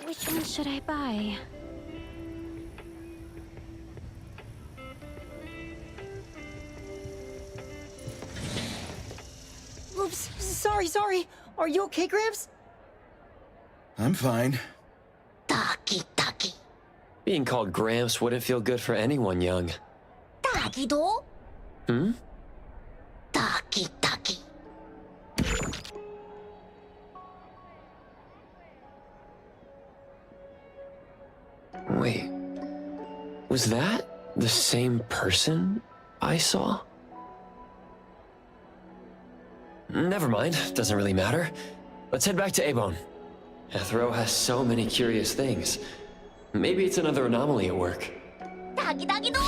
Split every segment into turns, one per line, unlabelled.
Which one should I buy?
Oops, sorry. Are you okay, Gramps?
I'm fine.
Taki taki.
Being called Gramps wouldn't feel good for anyone young.
Taki do?
Hmm?
Taki taki.
Wait. Was that the same person I saw? Never mind, doesn't really matter. Let's head back to A-Bone. Ethro has so many curious things. Maybe it's another anomaly at work.
Taki taki do?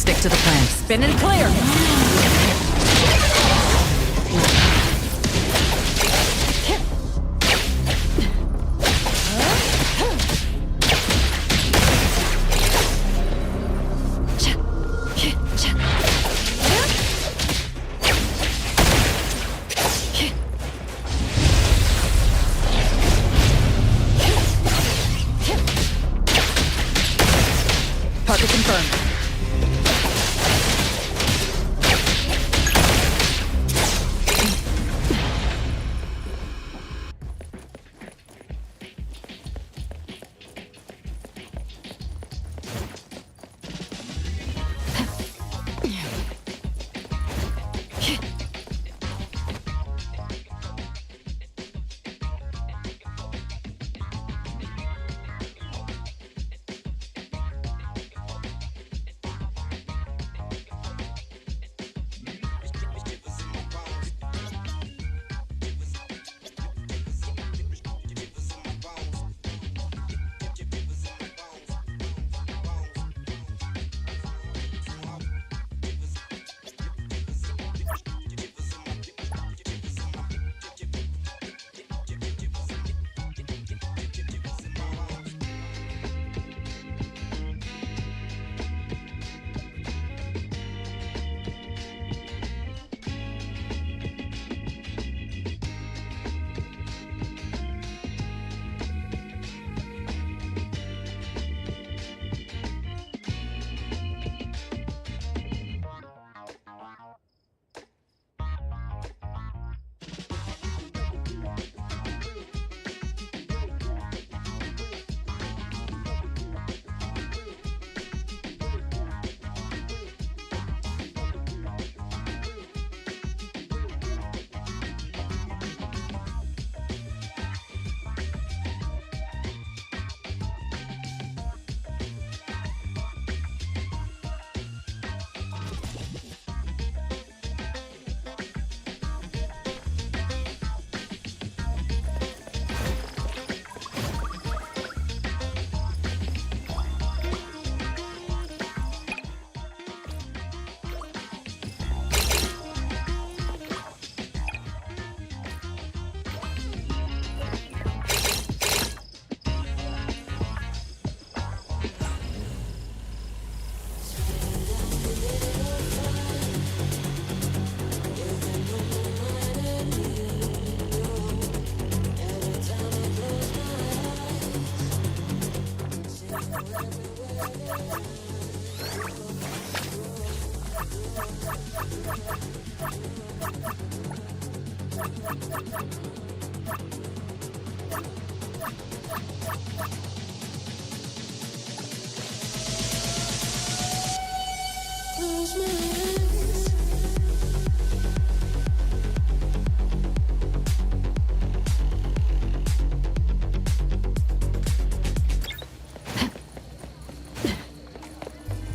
Stick to the plan. Spin and clear. Target confirmed.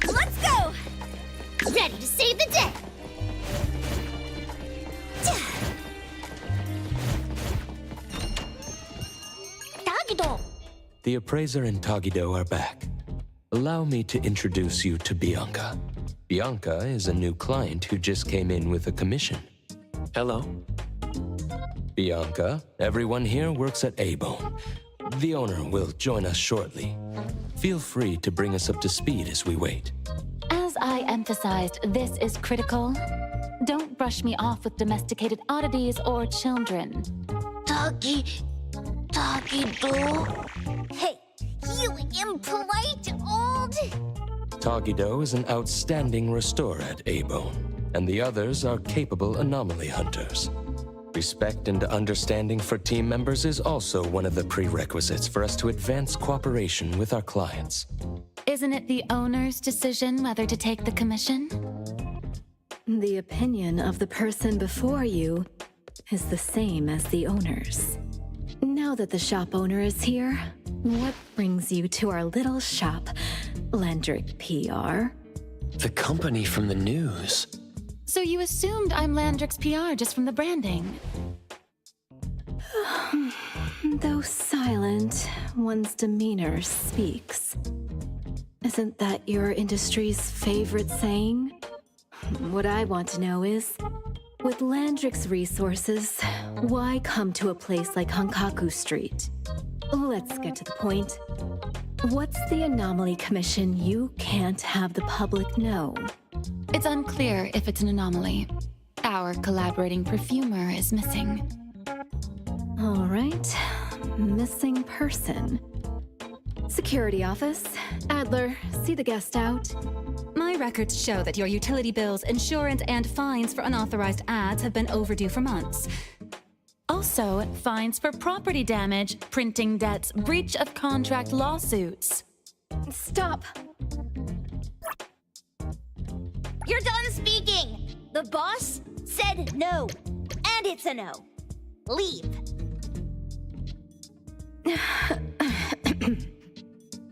Let's go! Ready to save the day! Tagido!
The appraiser and Tagido are back. Allow me to introduce you to Bianca. Bianca is a new client who just came in with a commission.
Hello.
Bianca, everyone here works at A-Bone. The owner will join us shortly. Feel free to bring us up to speed as we wait.
As I emphasized, this is critical. Don't brush me off with domesticated oddities or children.
Tagido? Hey, you impolite old...
Tagido is an outstanding restorer at A-Bone, and the others are capable anomaly hunters. Respect and understanding for team members is also one of the prerequisites for us to advance cooperation with our clients.
Isn't it the owner's decision whether to take the commission?
The opinion of the person before you is the same as the owner's. Now that the shop owner is here, what brings you to our little shop, Landrick PR?
The company from the news.
So you assumed I'm Landrick's PR just from the branding?
Though silent, one's demeanor speaks. Isn't that your industry's favorite saying? What I want to know is, with Landrick's resources, why come to a place like Hankaku Street? Let's get to the point. What's the anomaly commission you can't have the public know?
It's unclear if it's an anomaly. Our collaborating perfumer is missing.
All right, missing person. Security office. Adler, see the guest out.
My records show that your utility bills, insurance, and fines for unauthorized ads have been overdue for months.
Also, fines for property damage, printing debts, breach of contract lawsuits.
Stop!
You're done speaking! The boss said no. And it's a no. Leave.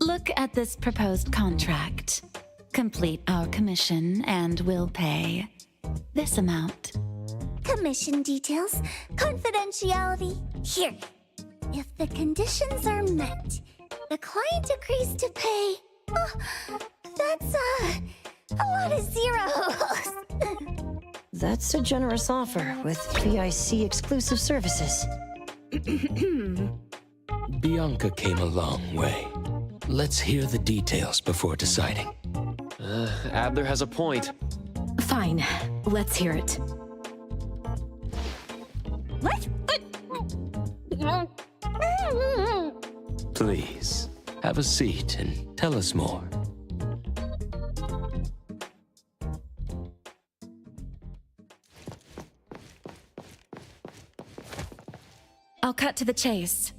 Look at this proposed contract. Complete our commission and we'll pay this amount.
Commission details, confidentiality. Here. If the conditions are met, the client agrees to pay. Oh, that's a lot of zeros.
That's a generous offer with VIC exclusive services.
Bianca came a long way. Let's hear the details before deciding.
Adler has a point.
Fine, let's hear it.
What?
Please, have a seat and tell us more.
I'll cut to the chase.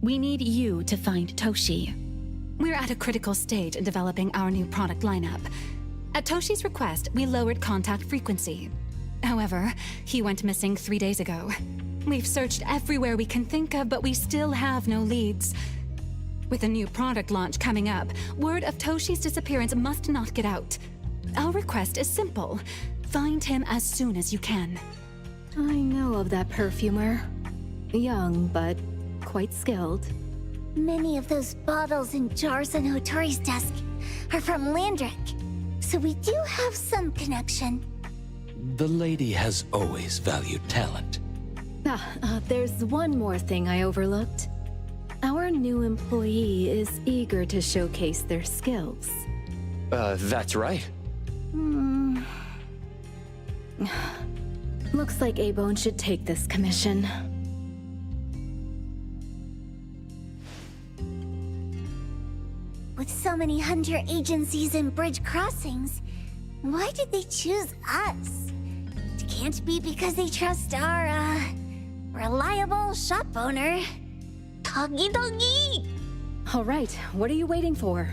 We need you to find Toshi. We're at a critical stage in developing our new product lineup. At Toshi's request, we lowered contact frequency. However, he went missing 3 days ago. We've searched everywhere we can think of, but we still have no leads. With a new product launch coming up, word of Toshi's disappearance must not get out. Our request is simple. Find him as soon as you can.
I know of that perfumer. Young, but quite skilled.
Many of those bottles and jars on Hotori's desk are from Landrick, so we do have some connection.
The lady has always valued talent.
There's one more thing I overlooked. Our new employee is eager to showcase their skills.
That's right.
Looks like A-Bone should take this commission.
With so many hunter agencies and bridge crossings, why did they choose us? It can't be because they trust our, reliable shop owner. Doggy doggy!
All right, what are you waiting for?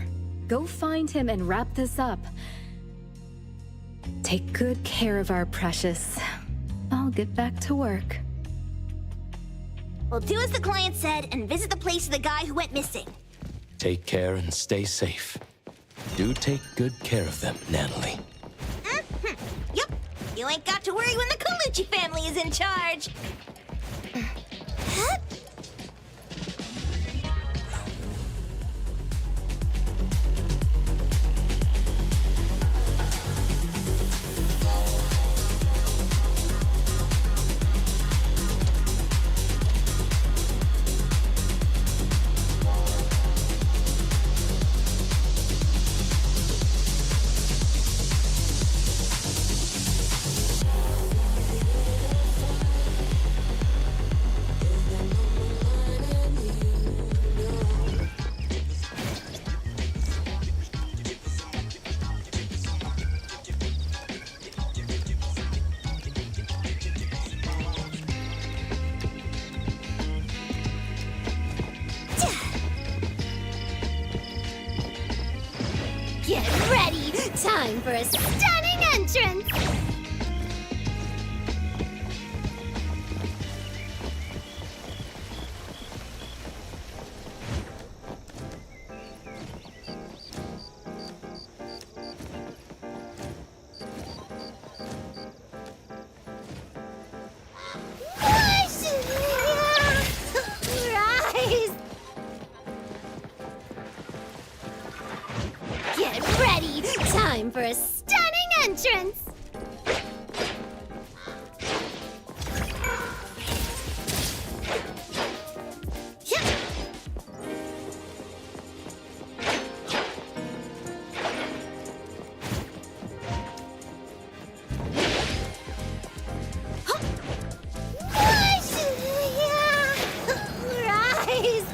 Go find him and wrap this up. Take good care of our precious. I'll get back to work.
We'll do as the client said and visit the place of the guy who went missing.
Take care and stay safe. Do take good care of them, Natalie.
Yup, you ain't got to worry when the Colucci family is in charge. Get ready! Time for a stunning entrance! Rise! Get ready! Time for a stunning entrance! Rise!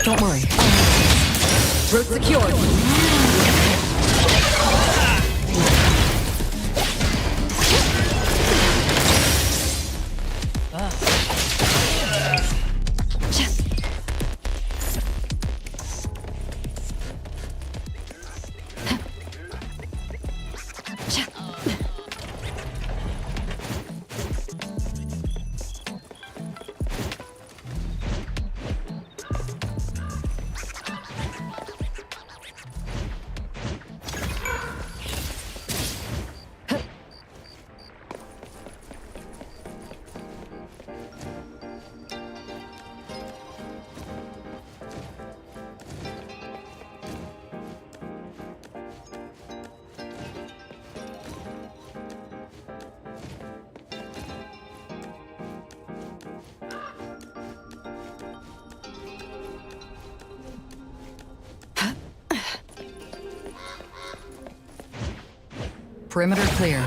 Don't worry. Route secured. Perimeter clear.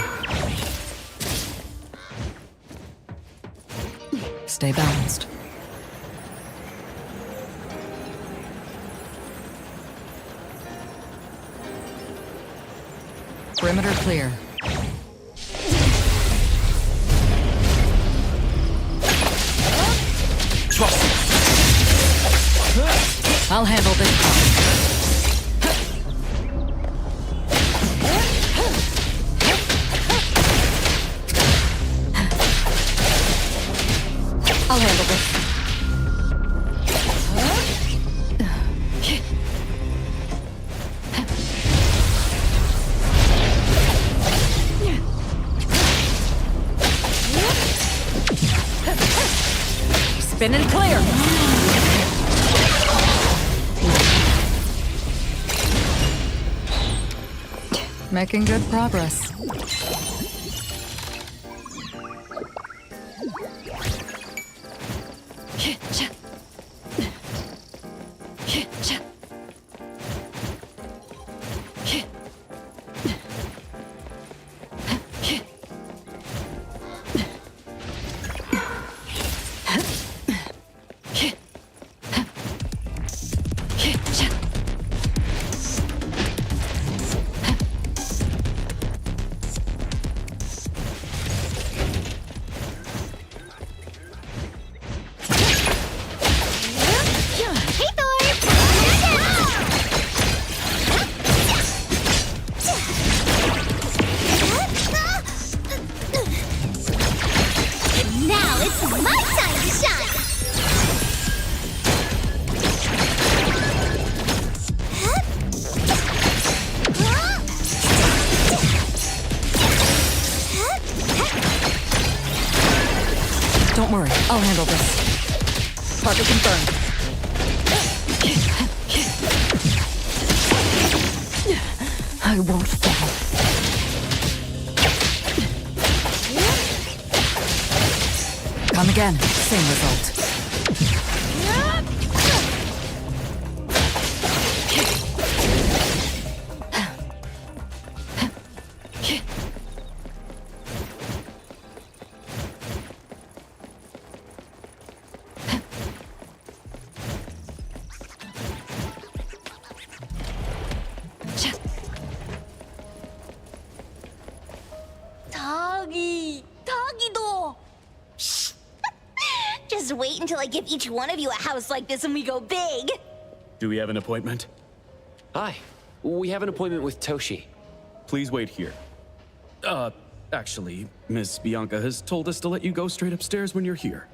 Stay balanced. Perimeter clear. Trust me. I'll handle this. I'll handle this. Spin and clear! Making good progress. Don't worry, I'll handle this. Target confirmed. I won't fall. Come again, same result.
Just wait until I give each one of you a house like this and we go big.
Do we have an appointment?
Hi. We have an appointment with Toshi.
Please wait here. Actually, Miss Bianca has told us to let you go straight upstairs when you're here.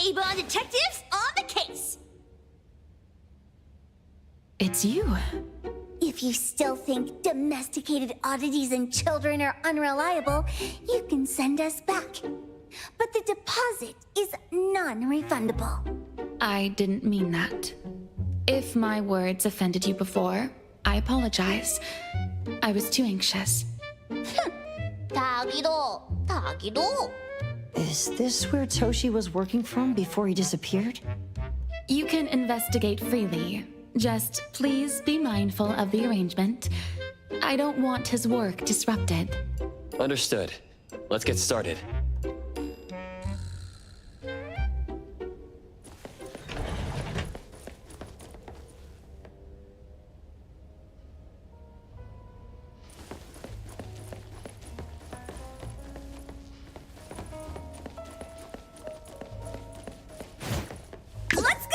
Avon detectives on the case.
It's you.
If you still think domesticated oddities and children are unreliable, you can send us back. But the deposit is non-refundable.
I didn't mean that. If my words offended you before, I apologize. I was too anxious.
Tagido.
Is this where Toshi was working from before he disappeared?
You can investigate freely. Just please be mindful of the arrangement. I don't want his work disrupted.
Understood. Let's get started.
Let's go!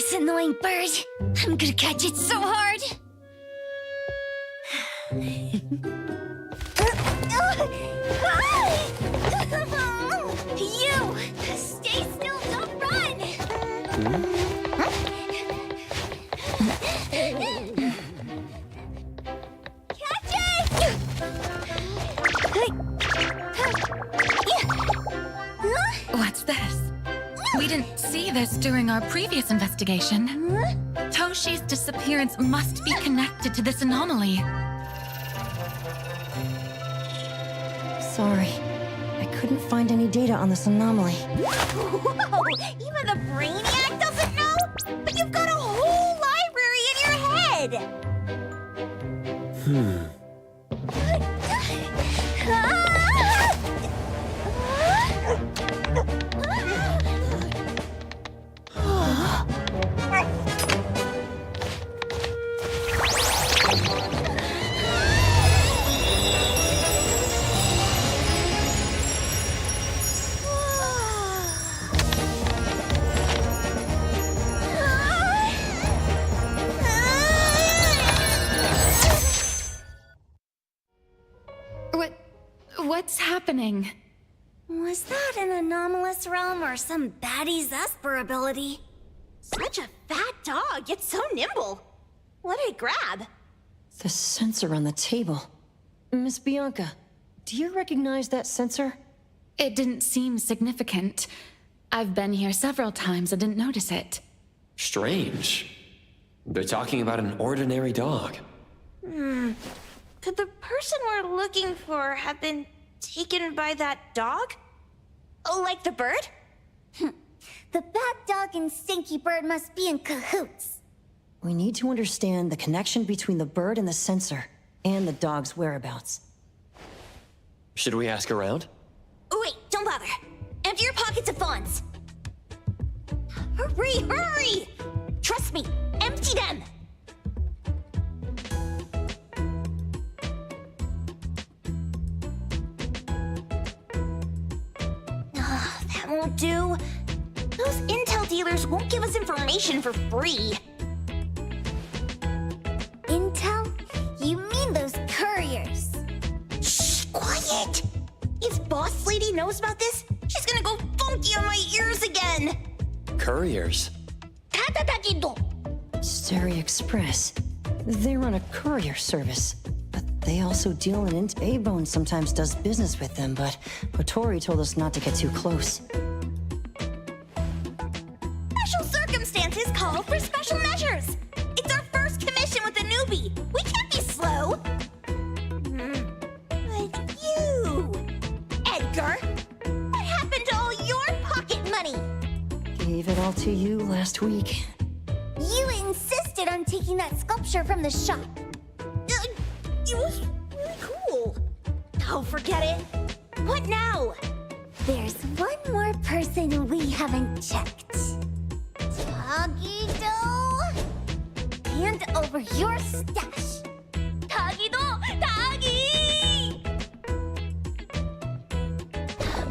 This annoying bird. I'm gonna catch it so hard. You! Stay still, don't run! Catch it!
What's this? We didn't see this during our previous investigation. Toshi's disappearance must be connected to this anomaly.
Sorry. I couldn't find any data on this anomaly.
Whoa! Even the brainiac doesn't know? But you've got a whole library in your head!
What's happening?
Was that an anomalous realm or some baddie's Esper ability? Such a fat dog, yet so nimble. What'd I grab?
The sensor on the table. Miss Bianca, do you recognize that sensor?
It didn't seem significant. I've been here several times and didn't notice it.
Strange. They're talking about an ordinary dog.
Could the person we're looking for have been taken by that dog? Oh, like the bird? The bad dog and stinky bird must be in cahoots.
We need to understand the connection between the bird and the sensor, and the dog's whereabouts.
Should we ask around?
Oh, wait, don't bother. Empty your pockets of funds. Hurry, hurry! Trust me, empty them! That won't do. Those intel dealers won't give us information for free. Intel? You mean those couriers? Shh, quiet! If Boss Lady knows about this, she's gonna go funky on my ears again!
Couriers?
Steri Express. They run a courier service, but they also deal in A-Bone sometimes does business with them, but Tori told us not to get too close.
Special circumstances call for special measures! It's our first commission with a newbie! We can't be slow! But you... Edgar! What happened to all your pocket money?
Gave it all to you last week.
You insisted on taking that sculpture from the shop. It was really cool. Oh, forget it. What now? There's one more person we haven't checked. Tagido! Hand over your stash. Tagido! Tagi!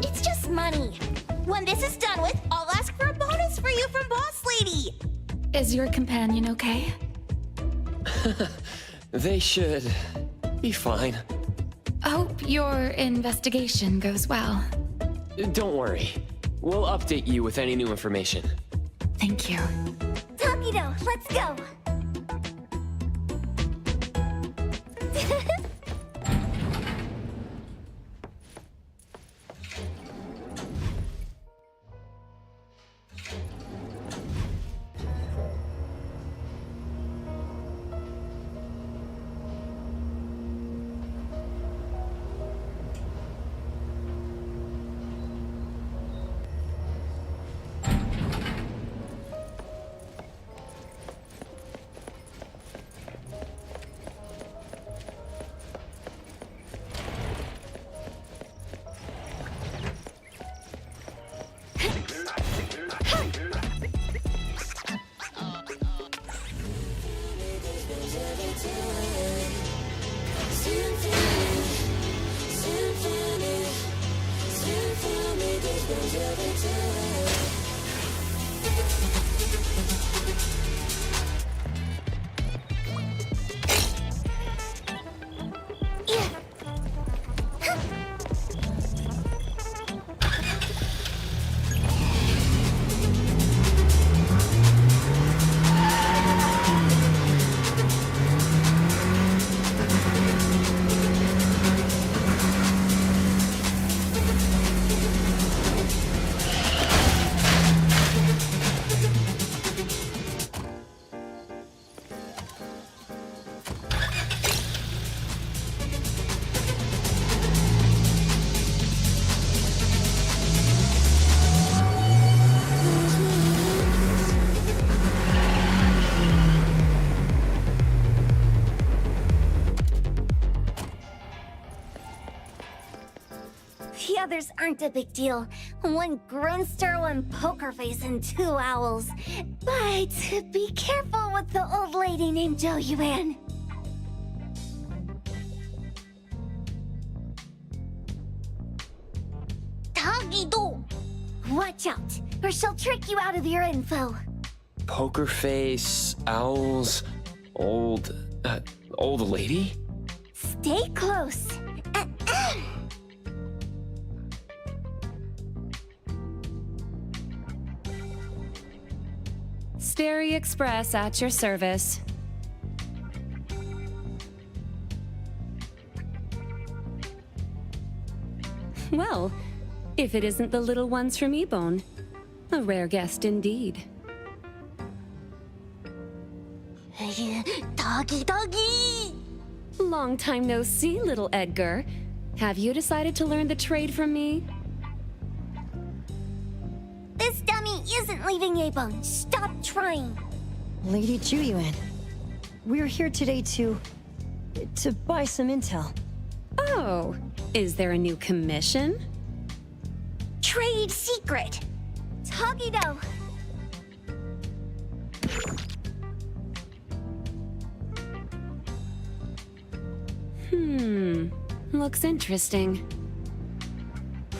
It's just money. When this is done with, I'll ask for a bonus for you from Boss Lady.
Is your companion okay?
They should be fine.
Hope your investigation goes well.
Don't worry. We'll update you with any new information.
Thank you.
Takido, let's go. others aren't a big deal. One grinster, one poker face, and 2 owls. But be careful with the old lady named Jo Yuan. Tagido! Watch out, or she'll trick you out of your info.
Poker face, owls, old lady?
Stay close.
Sterry Express at your service. Well, if it isn't the little ones from Ebone, a rare guest indeed.
Doggy!
Long time no see, little Edgar. Have you decided to learn the trade from me?
This dummy isn't leaving Ebone. Stop trying.
Lady Juyuan, we're here today to buy some intel.
Oh, is there a new commission?
Trade secret. Tagido.
Looks interesting.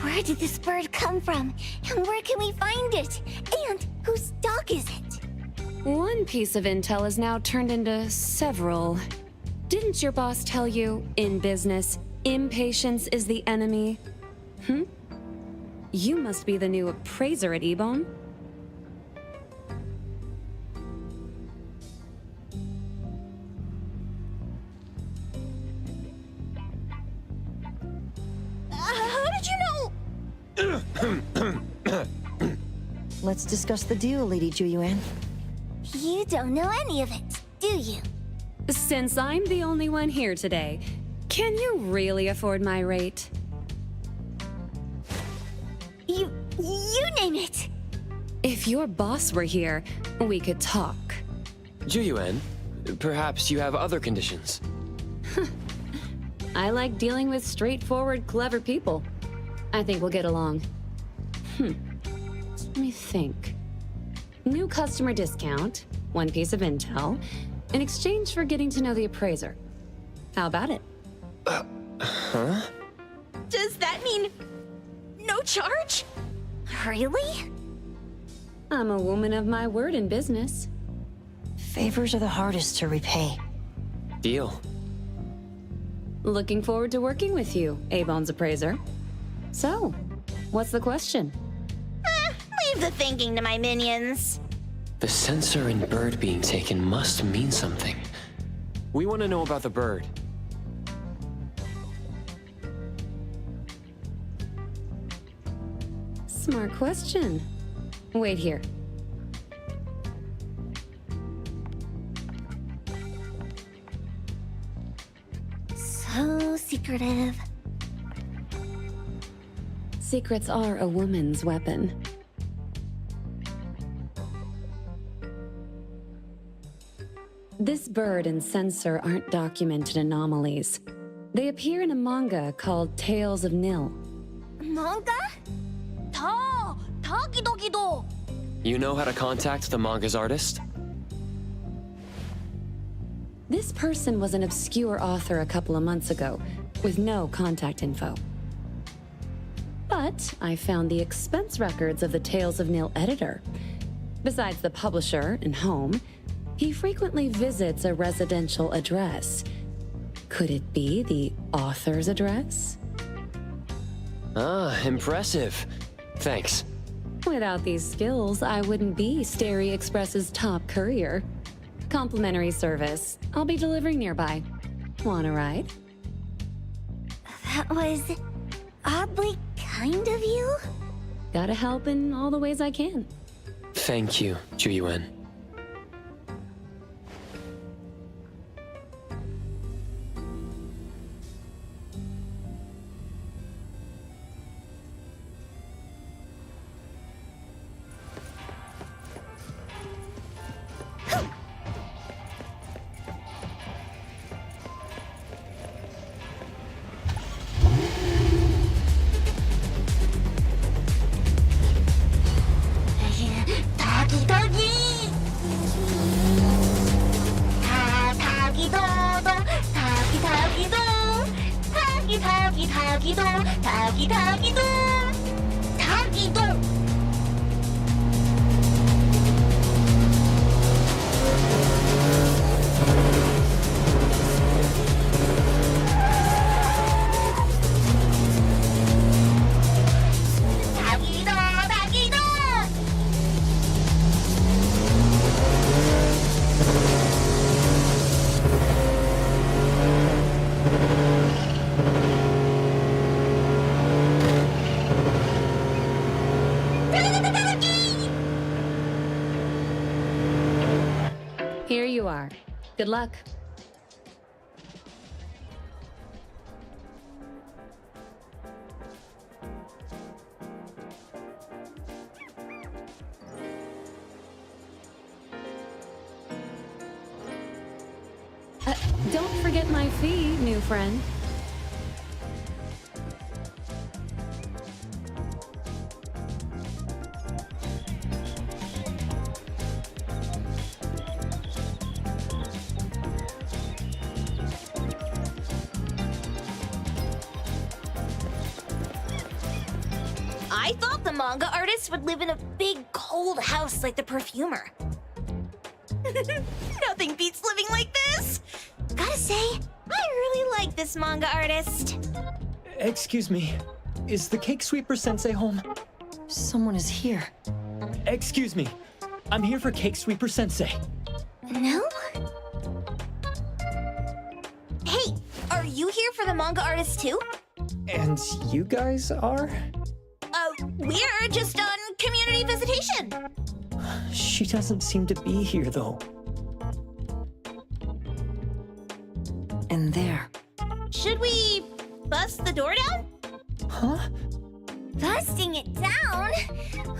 Where did this bird come from? And where can we find it? And whose dog is it?
One piece of intel is now turned into several. Didn't your boss tell you, in business, impatience is the enemy? You must be the new appraiser at Ebone.
How did you know?
Let's discuss the deal, Lady Juyuan.
You don't know any of it, do you?
Since I'm the only one here today, can you really afford my rate?
You name it.
If your boss were here, we could talk.
Juyuan, perhaps you have other conditions.
I like dealing with straightforward, clever people. I think we'll get along. Let me think. New customer discount, one piece of intel, in exchange for getting to know the appraiser. How about it?
Does that mean no charge? Really?
I'm a woman of my word in business.
Favors are the hardest to repay.
Deal.
Looking forward to working with you, Ebone's appraiser. So, what's the question?
Leave the thinking to my minions.
The sensor and bird being taken must mean something. We want to know about the bird.
Smart question. Wait here.
So secretive.
Secrets are a woman's weapon. This bird and sensor aren't documented anomalies. They appear in a manga called Tales of Nil.
Manga? Tagidogido.
You know how to contact the manga's artist?
This person was an obscure author a couple of months ago, with no contact info. But I found the expense records of the Tales of Nil editor. Besides the publisher and home, he frequently visits a residential address. Could it be the author's address?
Ah, impressive. Thanks.
Without these skills, I wouldn't be Sterry Express's top courier. Complimentary service. I'll be delivering nearby. Want a ride?
That was oddly kind of you.
Gotta help in all the ways I can.
Thank you, Juyuan.
다기도 다기도 다기도.
Here you are. Good luck. Don't forget my fee, new friend.
I thought the manga artist would live in a big, cold house like the perfumer. Nothing beats living like this! Gotta say, I really like this manga artist.
Excuse me, is the Cake Sweeper Sensei home?
Someone is here.
Excuse me, I'm here for Cake Sweeper Sensei.
No? Hey, are you here for the manga artist too?
And you guys are?
We're just on community visitation.
She doesn't seem to be here, though.
And there.
Should we bust the door down?
Huh?
Busting it down?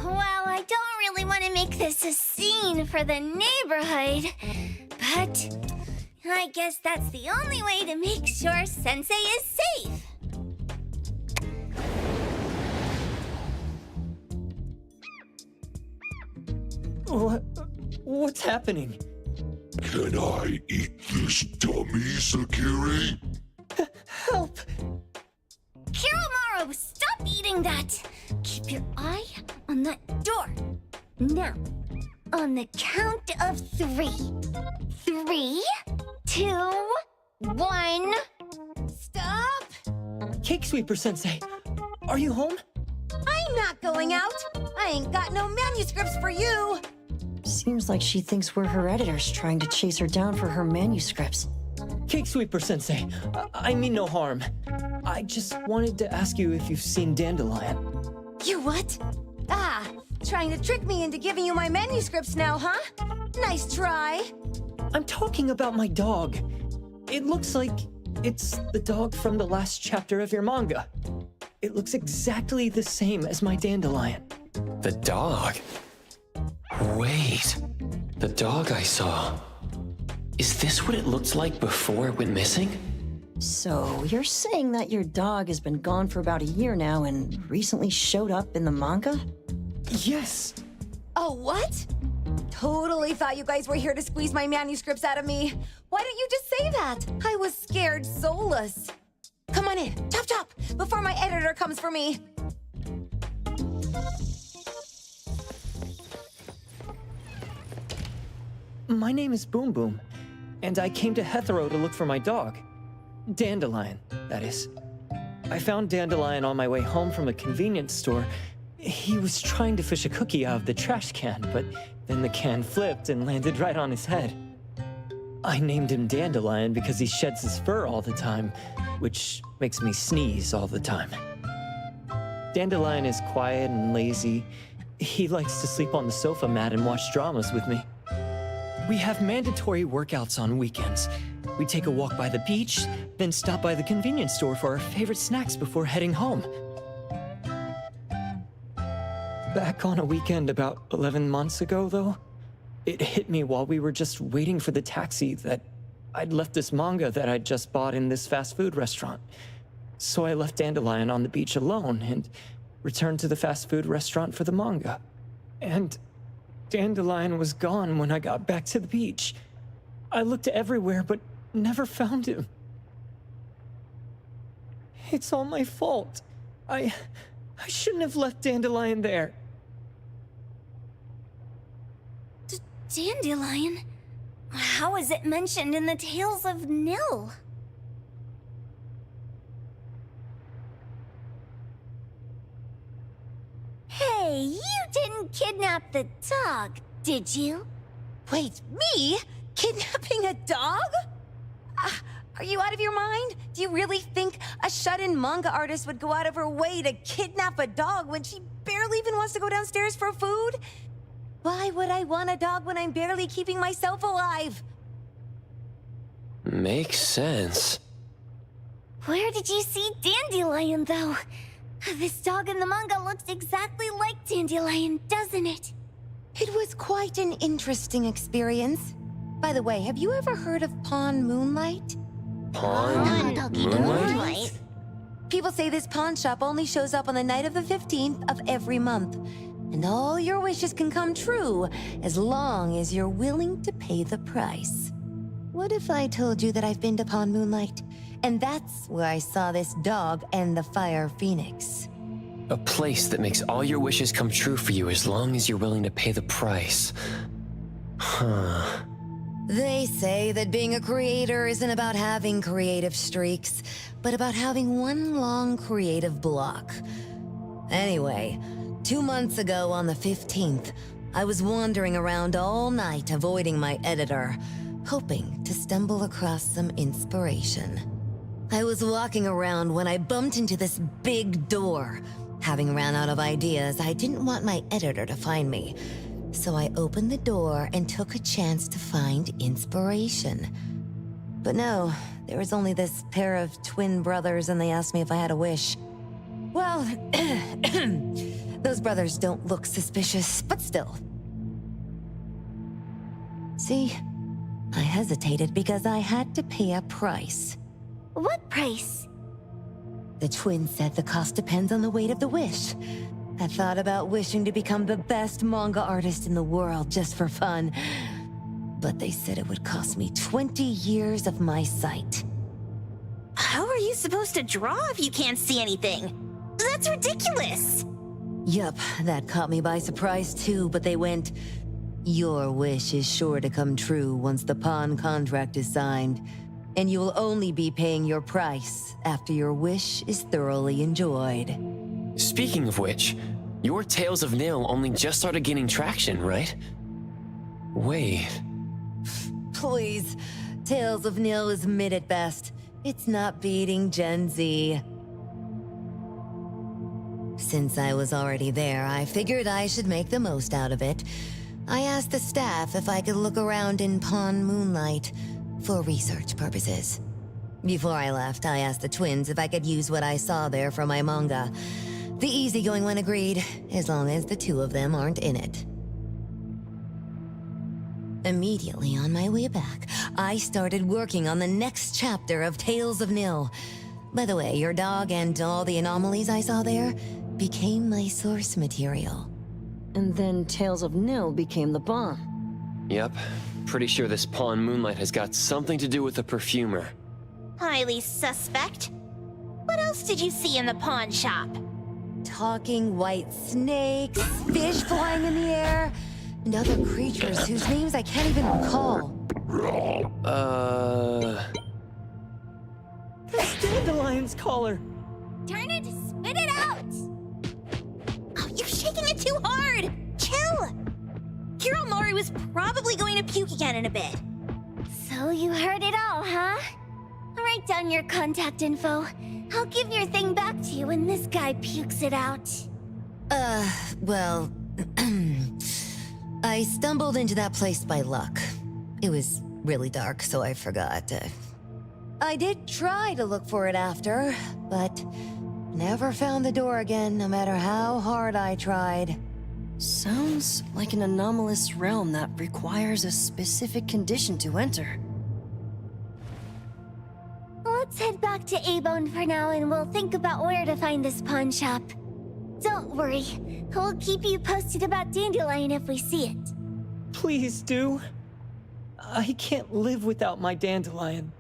Well, I don't really want to make this a scene for the neighborhood, but I guess that's the only way to make sure Sensei is safe.
What's happening?
Can I eat this dummy, Sakiri?
Help!
Kiromaru, stop eating that! Keep your eye on that door. Now, on the count of 3. 3, 2, 1. Stop!
Cake Sweeper Sensei, are you home?
I'm not going out. I ain't got no manuscripts for you.
Seems like she thinks we're her editors trying to chase her down for her manuscripts.
Cake Sweeper Sensei, I mean no harm. I just wanted to ask you if you've seen Dandelion.
You what? Ah, trying to trick me into giving you my manuscripts now, huh? Nice try.
I'm talking about my dog. It looks like it's the dog from the last chapter of your manga. It looks exactly the same as my Dandelion.
The dog? Wait, the dog I saw. Is this what it looked like before it went missing?
So, you're saying that your dog has been gone for about a year now and recently showed up in the manga?
Yes!
Oh, what? Totally thought you guys were here to squeeze my manuscripts out of me. Why didn't you just say that? I was scared soulless. Come on in, chop chop, before my editor comes for me.
My name is Boom Boom, and I came to Hetero to look for my dog. Dandelion, that is. I found Dandelion on my way home from a convenience store. He was trying to fish a cookie out of the trash can, but then the can flipped and landed right on his head. I named him Dandelion because he sheds his fur all the time, which makes me sneeze all the time. Dandelion is quiet and lazy. He likes to sleep on the sofa mat and watch dramas with me. We have mandatory workouts on weekends. We take a walk by the beach, then stop by the convenience store for our favorite snacks before heading home. Back on a weekend about 11 months ago, though, it hit me while we were just waiting for the taxi that I'd left this manga that I'd just bought in this fast food restaurant. So I left Dandelion on the beach alone and returned to the fast food restaurant for the manga. And Dandelion was gone when I got back to the beach. I looked everywhere, but never found him. It's all my fault. I shouldn't have left Dandelion there.
Dandelion? How is it mentioned in the Tales of Nil? Hey, you didn't kidnap the dog, did you?
Wait, me? Kidnapping a dog? Are you out of your mind? Do you really think a shut-in manga artist would go out of her way to kidnap a dog when she barely even wants to go downstairs for food? Why would I want a dog when I'm barely keeping myself alive?
Makes sense.
Where did you see Dandelion, though? This dog in the manga looks exactly like Dandelion, doesn't it?
It was quite an interesting experience. By the way, have you ever heard of Pawn Moonlight?
Pawn Moonlight?
People say this pawn shop only shows up on the night of the 15th of every month. And all your wishes can come true as long as you're willing to pay the price. What if I told you that I've been to Pawn Moonlight? And that's where I saw this dog and the Fire Phoenix.
A place that makes all your wishes come true for you as long as you're willing to pay the price. Huh.
They say that being a creator isn't about having creative streaks, but about having one long creative block. Anyway, 2 months ago on the 15th, I was wandering around all night avoiding my editor, hoping to stumble across some inspiration. I was walking around when I bumped into this big door. Having ran out of ideas, I didn't want my editor to find me. So I opened the door and took a chance to find inspiration. But no, there was only this pair of twin brothers and they asked me if I had a wish. Well, those brothers don't look suspicious, but still. See, I hesitated because I had to pay a price.
What price?
The twins said the cost depends on the weight of the wish. I thought about wishing to become the best manga artist in the world just for fun. But they said it would cost me 20 years of my sight.
How are you supposed to draw if you can't see anything? That's ridiculous!
Yup, that caught me by surprise too, but they went, "Your wish is sure to come true once the pawn contract is signed, and you will only be paying your price after your wish is thoroughly enjoyed."
Speaking of which, your Tales of Nil only just started gaining traction, right? Wait.
Please, Tales of Nil is mid at best. It's not beating Gen Z. Since I was already there, I figured I should make the most out of it. I asked the staff if I could look around in Pawn Moonlight for research purposes. Before I left, I asked the twins if I could use what I saw there for my manga. The easygoing one agreed, as long as the two of them aren't in it. Immediately on my way back, I started working on the next chapter of Tales of Nil. By the way, your dog and all the anomalies I saw there became my source material.
And then Tales of Nil became the bomb.
Yep. Pretty sure this Pawn Moonlight has got something to do with the perfumer.
Highly suspect. What else did you see in the pawn shop?
Talking white snakes, fish flying in the air, and other creatures whose names I can't even recall.
That's Dandelion's collar!
Turn it, spit it out! Oh, you're shaking it too hard! Chill! Kiromori was probably going to puke again in a bit. So you heard it all, huh? Write down your contact info. I'll give your thing back to you when this guy pukes it out.
Well, I stumbled into that place by luck. It was really dark, so I forgot. I did try to look for it after, but never found the door again, no matter how hard I tried.
Sounds like an anomalous realm that requires a specific condition to enter.
Let's head back to A-Bone for now and we'll think about where to find this pawn shop. Don't worry, we'll keep you posted about Dandelion if we see it.
Please do. I can't live without my Dandelion.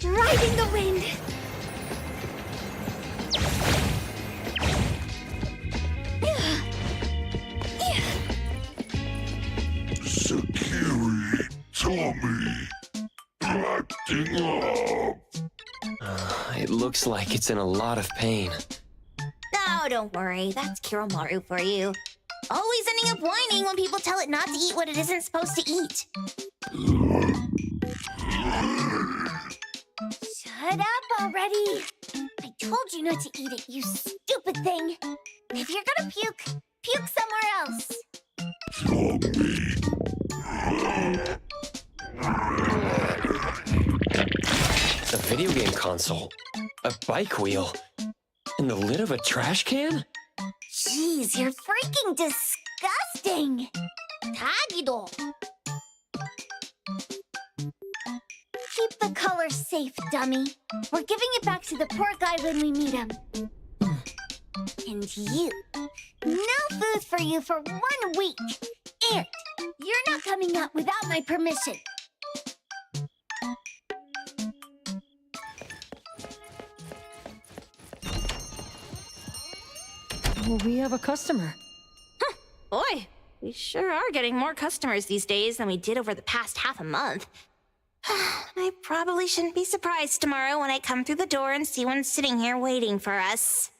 Riding the wind.
Sakiri, Tommy, acting up.
It looks like it's in a lot of pain.
Oh, don't worry. That's Kiromaru for you. Always ending up whining when people tell it not to eat what it isn't supposed to eat. Shut up already. I told you not to eat it, you stupid thing. If you're gonna puke, puke somewhere else.
A video game console, a bike wheel, and the lid of a trash can?
Jeez, you're freaking disgusting. Tagido. Keep the color safe, dummy. We're giving it back to the poor guy when we meet him. And you. No food for you for 1 week. And you're not coming out without my permission.
Well, we have a customer.
Boy, we sure are getting more customers these days than we did over the past half a month. I probably shouldn't be surprised tomorrow when I come through the door and see one sitting here waiting for us.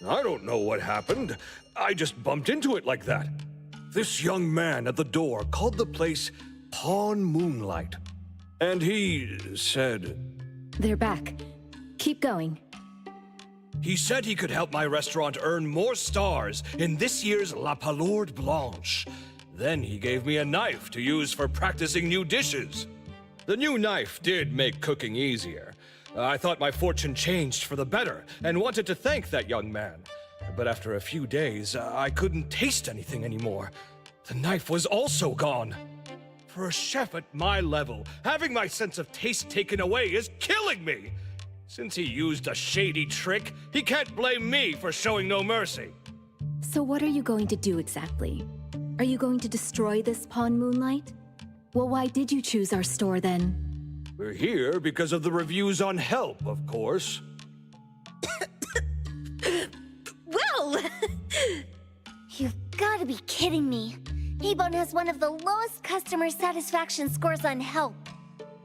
I don't know what happened. I just bumped into it like that. This young man at the door called the place Pawn Moonlight. And he said...
They're back. Keep going.
He said he could help my restaurant earn more stars in this year's La Palourde Blanche. Then he gave me a knife to use for practicing new dishes. The new knife did make cooking easier. I thought my fortune changed for the better and wanted to thank that young man. But after a few days, I couldn't taste anything anymore. The knife was also gone. For a chef at my level, having my sense of taste taken away is killing me. Since he used a shady trick, he can't blame me for showing no mercy.
So what are you going to do exactly? Are you going to destroy this Pawn Moonlight? Well, why did you choose our store then?
We're here because of the reviews on Help, of course.
Well! You've got to be kidding me. Ebon has one of the lowest customer satisfaction scores on Help.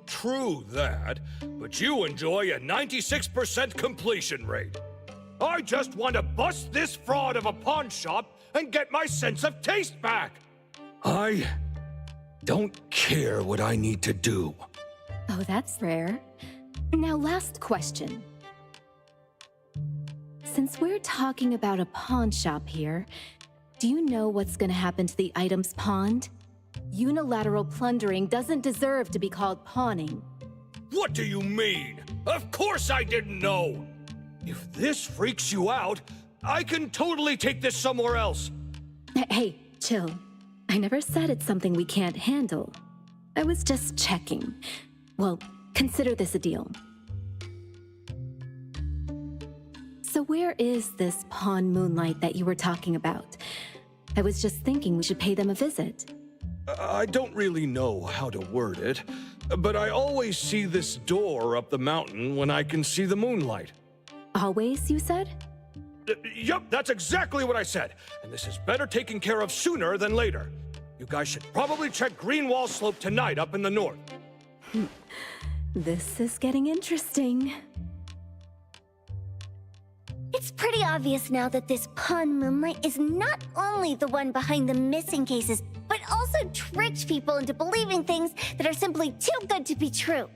True that, but you enjoy a 96% completion rate. I just want to bust this fraud of a pawn shop and get my sense of taste back. I don't care what I need to do.
Oh, that's rare. Now, last question. Since we're talking about a pawn shop here, do you know what's gonna happen to the items pawned? Unilateral plundering doesn't deserve to be called pawning.
What do you mean? Of course I didn't know! If this freaks you out, I can totally take this somewhere else.
Hey, chill. I never said it's something we can't handle. I was just checking. Well, consider this a deal. So where is this Pawn Moonlight that you were talking about? I was just thinking we should pay them a visit.
I don't really know how to word it, but I always see this door up the mountain when I can see the moonlight.
Always, you said?
Yup, that's exactly what I said. And this is better taken care of sooner than later. You guys should probably check Greenwall Slope tonight up in the north.
This is getting interesting.
It's pretty obvious now that this Pawn Moonlight is not only the one behind the missing cases, but also tricked people into believing things that are simply too good to be true.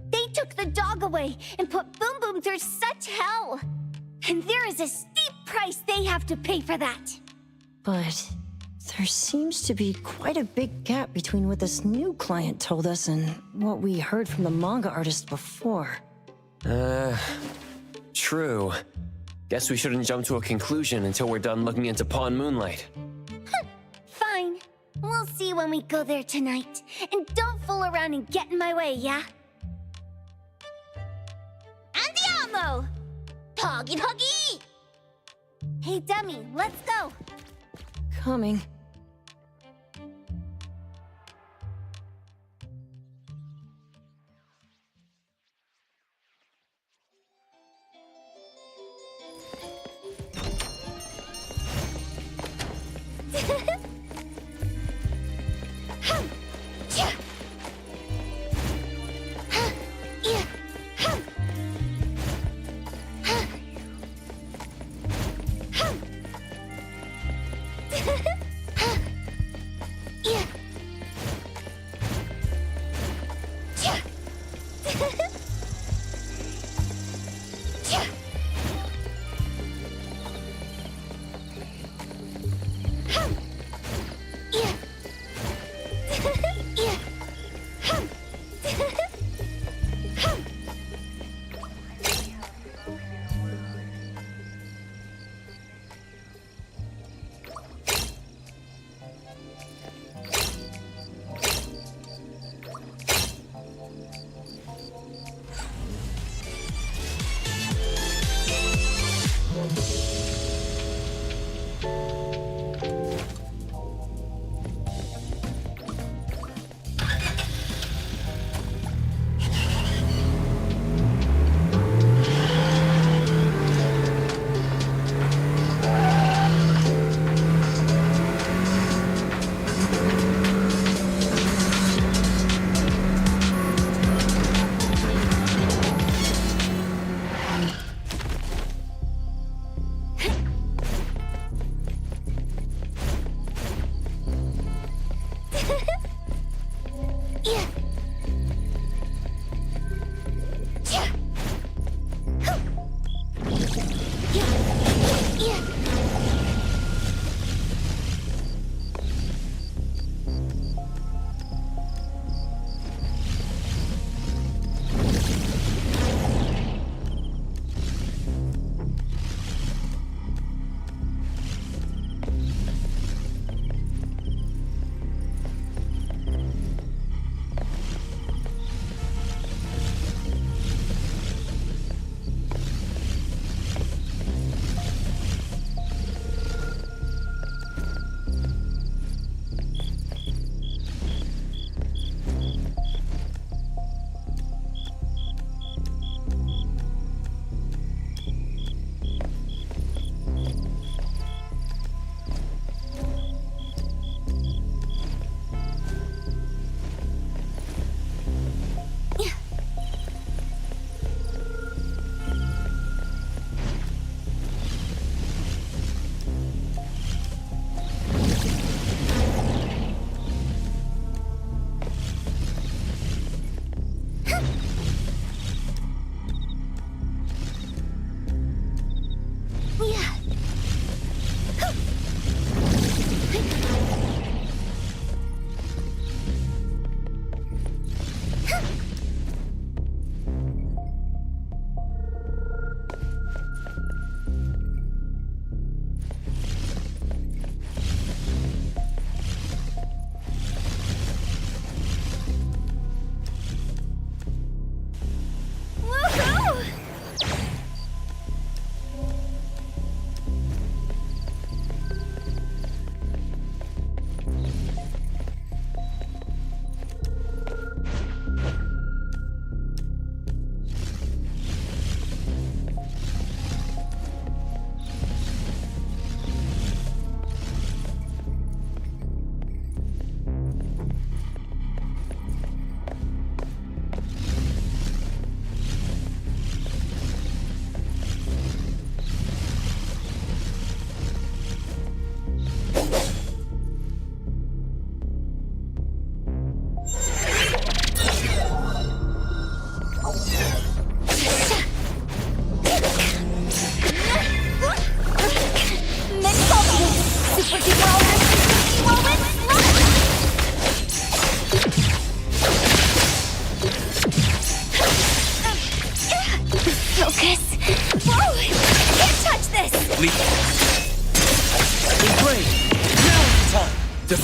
They took the dog away and put Boom Boom through such hell. And there is a steep price they have to pay for that.
But there seems to be quite a big gap between what this new client told us and what we heard from the manga artist before.
True. Guess we shouldn't jump to a conclusion until we're done looking into Pawn Moonlight.
Fine. We'll see when we go there tonight. And don't fool around and get in my way, yeah? Andiamo! Toggy Huggy! Hey, Dummy, let's go.
Coming.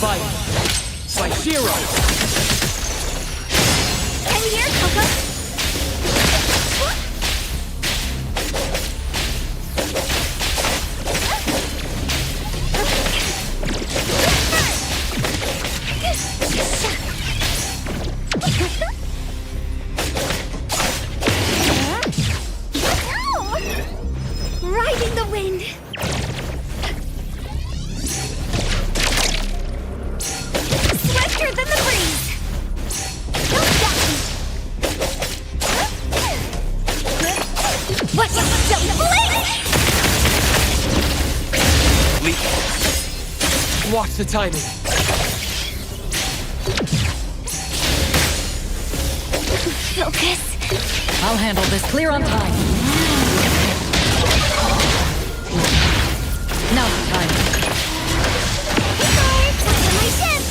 By Shiro!
I'm here, Coco! Riding the wind! Swifter than the breeze! Don't stop me! What? Don't blink!
Watch the timing.
Focus.
I'll handle this. Clear on time. Now's the time.
Hey, Thor! Time for my ship!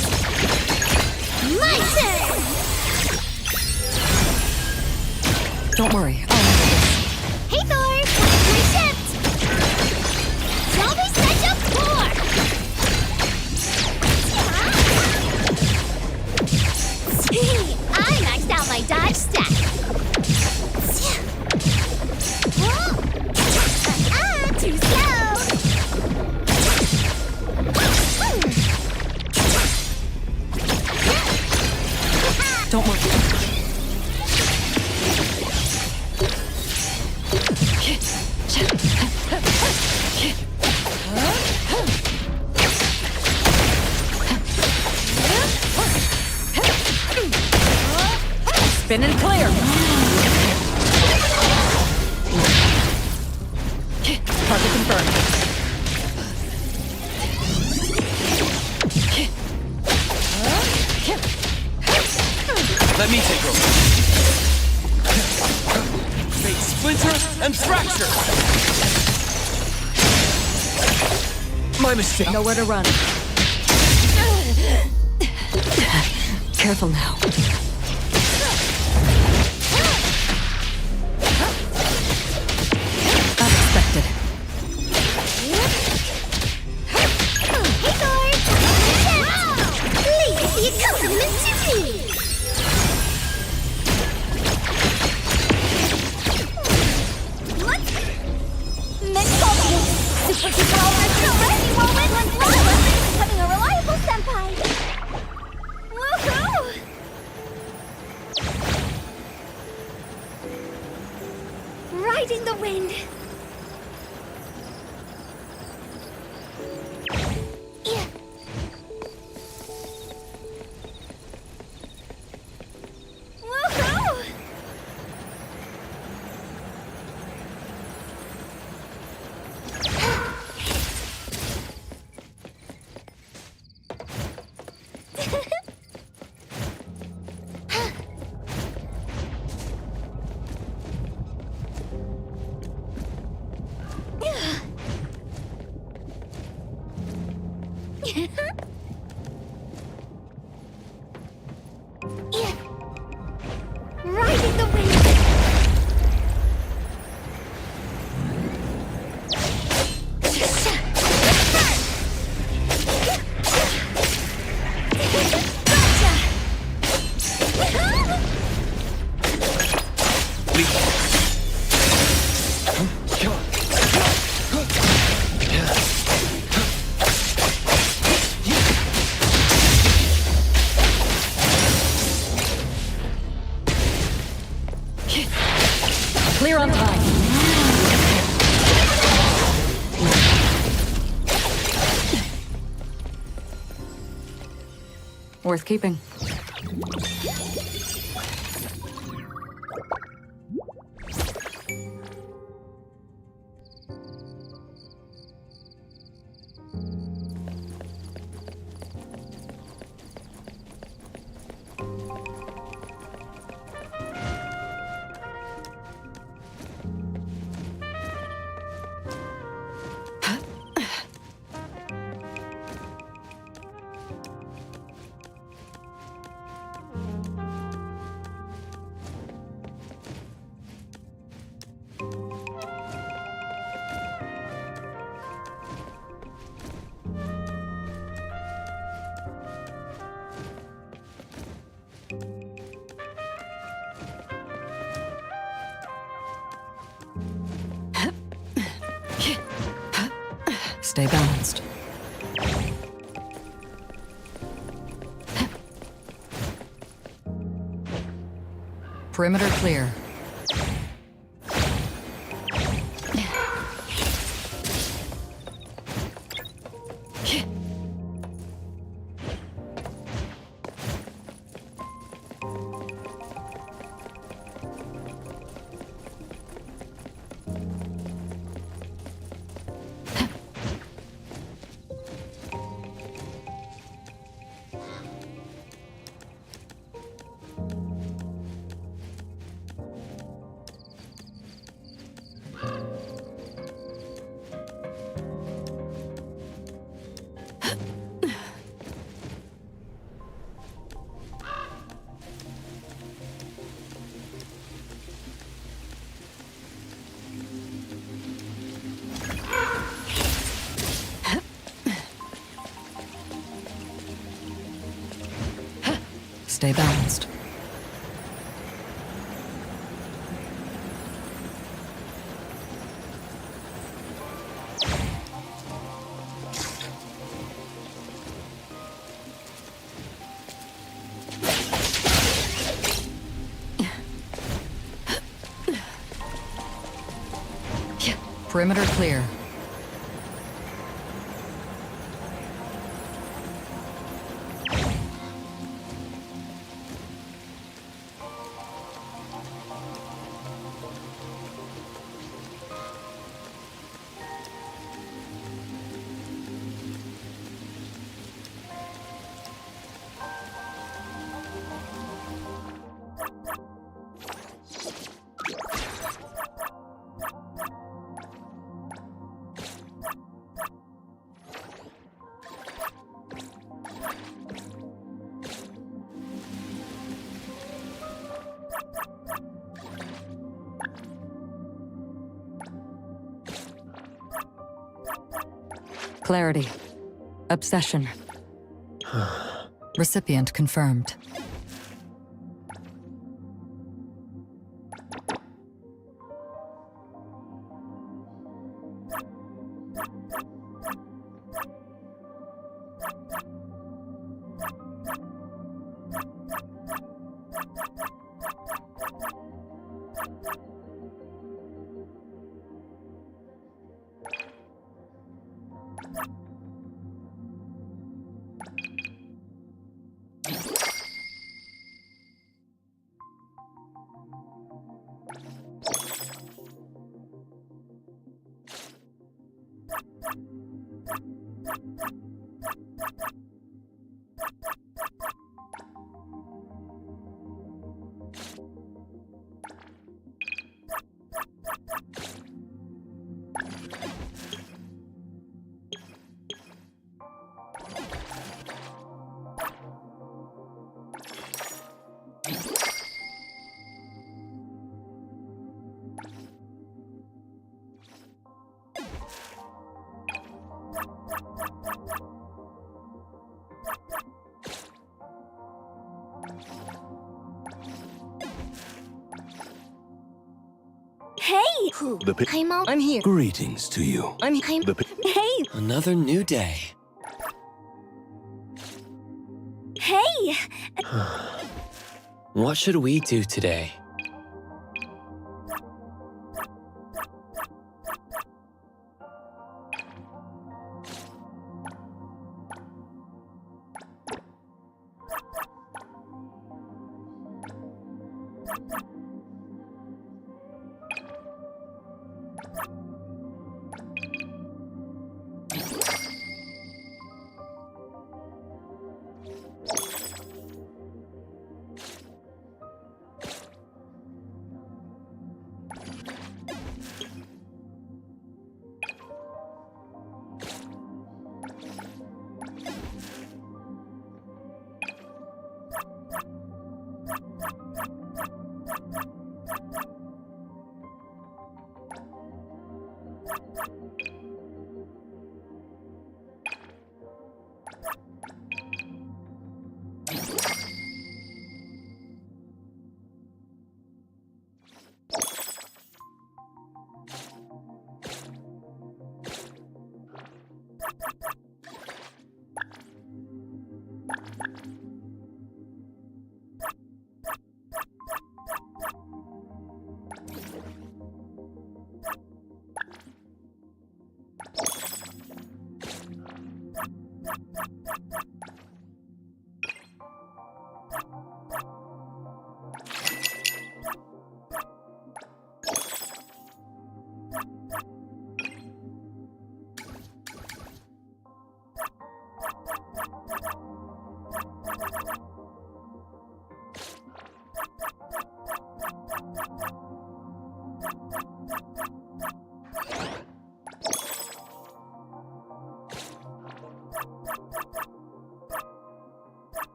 My turn!
Don't worry. I'll handle this.
Hey, Thor! Time for my ship! Zombie set up 4! I maxed out my dodge stat. Too slow!
Don't worry. Spin and clear. Target confirmed.
Let me take over. Fate splinter and fracture!
My mistake.
Nowhere to run. Careful now. Unexpected.
Hey, Thor! Please be a compliment to me! Super duper ultra ready moment when Lala is becoming a reliable senpai! Woohoo! Riding the wind! Yeah. Woohoo! Riding the wind!
Clear on time. Worth keeping.
Stay balanced. Perimeter clear. Stay balanced. Perimeter clear. Clarity. Obsession. Recipient confirmed.
Hey! I'm here.
Greetings to you.
Hey!
Another new day.
Hey!
What should we do today?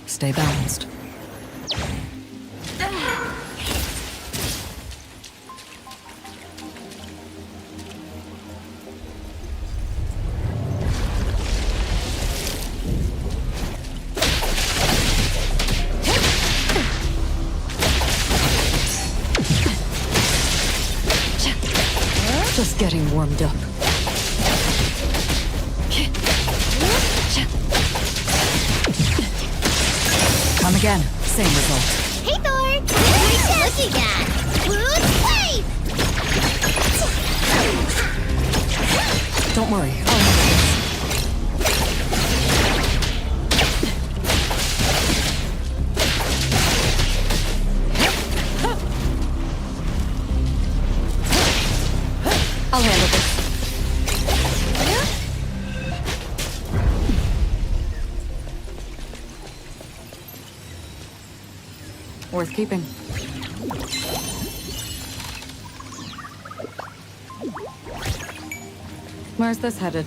Stay balanced. Just getting warmed up. Come again. Same result.
Hey, Thor! Nice looking at! Wait!
Don't worry. I'll handle this. I'll handle this. Worth keeping. Where's this headed?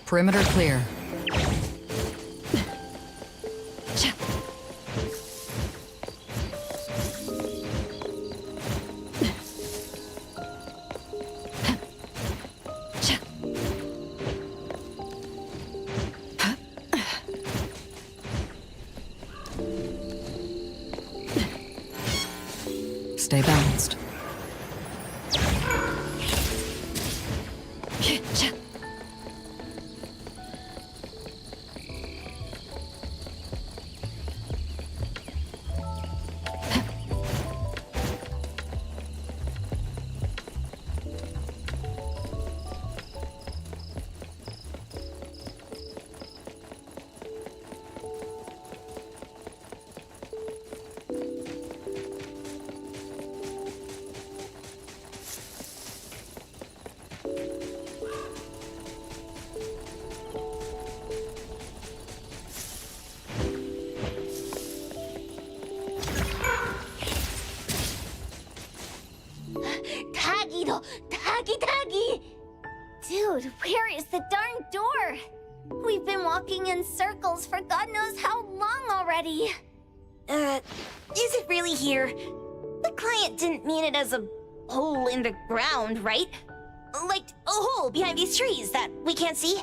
Perimeter clear. Stay balanced.
Taggy! Dude, where is the darn door? We've been walking in circles for God knows how long already.
Is it really here? The client didn't mean it as a hole in the ground, right? Like a hole behind these trees that we can't see?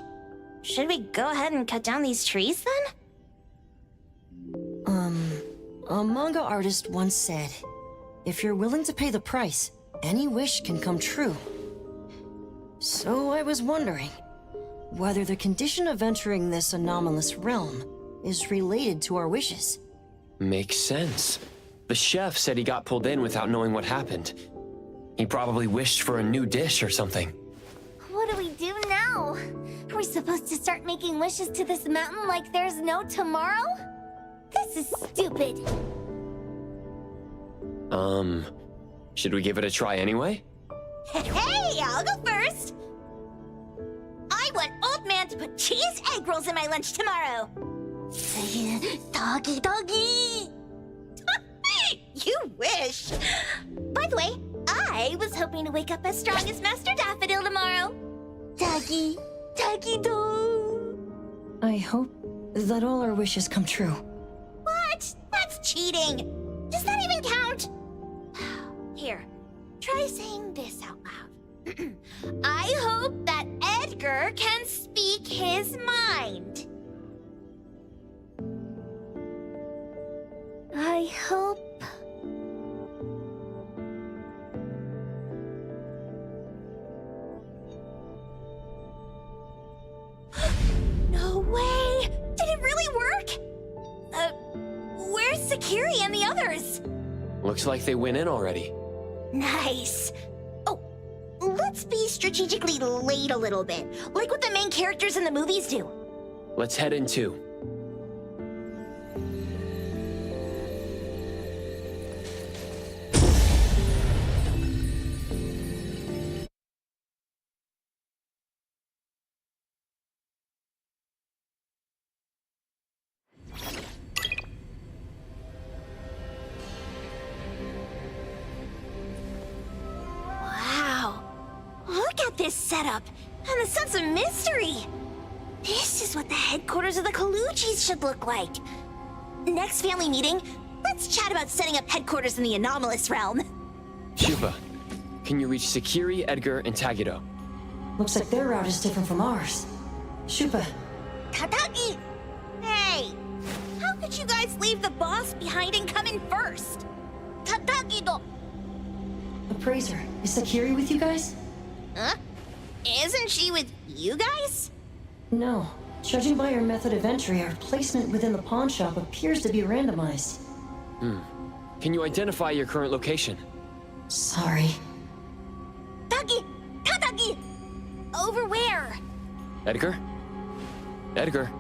Should we go ahead and cut down these trees then?
A manga artist once said, if you're willing to pay the price, any wish can come true. So I was wondering whether the condition of entering this anomalous realm is related to our wishes.
Makes sense. The chef said he got pulled in without knowing what happened. He probably wished for a new dish or something.
What do we do now? Are we supposed to start making wishes to this mountain like there's no tomorrow? This is stupid.
Should we give it a try anyway?
Hey, I'll go first! I want Old Man to put cheese egg rolls in my lunch tomorrow!
Doggy, doggy!
You wish! By the way, I was hoping to wake up as strong as Master Daffodil tomorrow.
Doggy, doggy do.
I hope that all our wishes come true.
What? That's cheating! Does that even count? Here, try saying this out loud. I hope that Edgar can speak his mind.
I hope...
No way! Did it really work? Where's Sakiri and the others?
Looks like they went in already.
Nice. Oh, let's be strategically late a little bit, like what the main characters in the movies do.
Let's head in too.
This setup and the sense of mystery. This is what the headquarters of the Kalujis should look like. Next family meeting, let's chat about setting up headquarters in the anomalous realm.
Shupa, can you reach Sakiri, Edgar, and Tagido?
Looks like their route is different from ours. Shupa.
Tadaki! Hey! How could you guys leave the boss behind and come in first? Tadaki-do!
Appraiser, is Sakiri with you guys?
Huh? Isn't she with you guys?
No. Judging by her method of entry, our placement within the pawn shop appears to be randomized.
Can you identify your current location?
Sorry.
Taki! Tadaki! Over where?
Edgar? Edgar,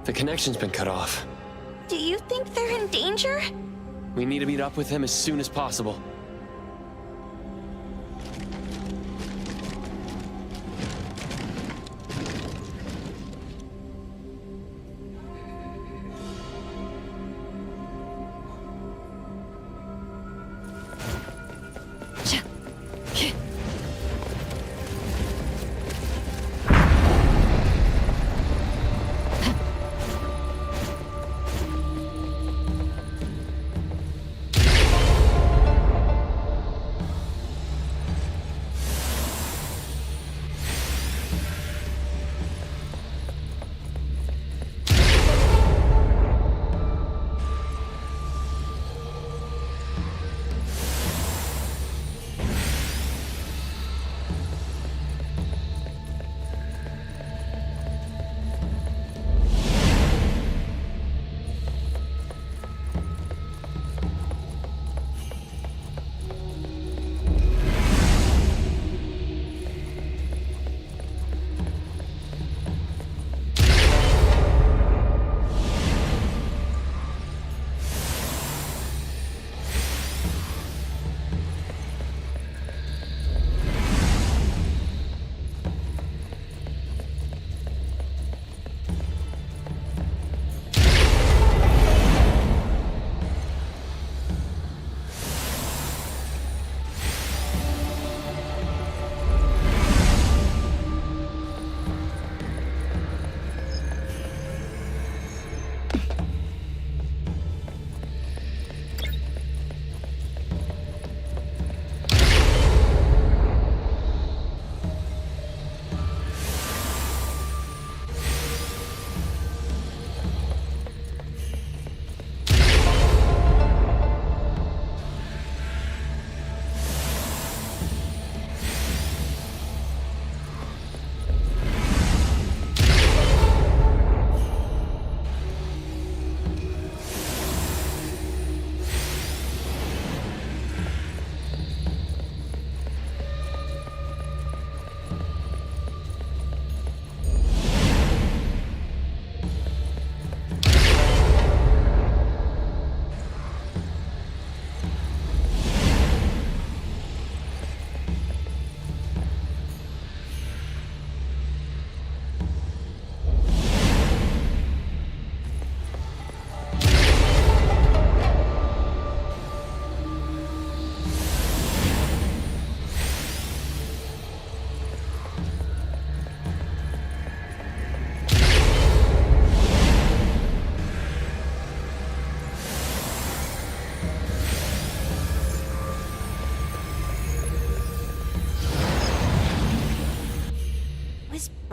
the connection's been cut off.
Do you think they're in danger?
We need to meet up with him as soon as possible.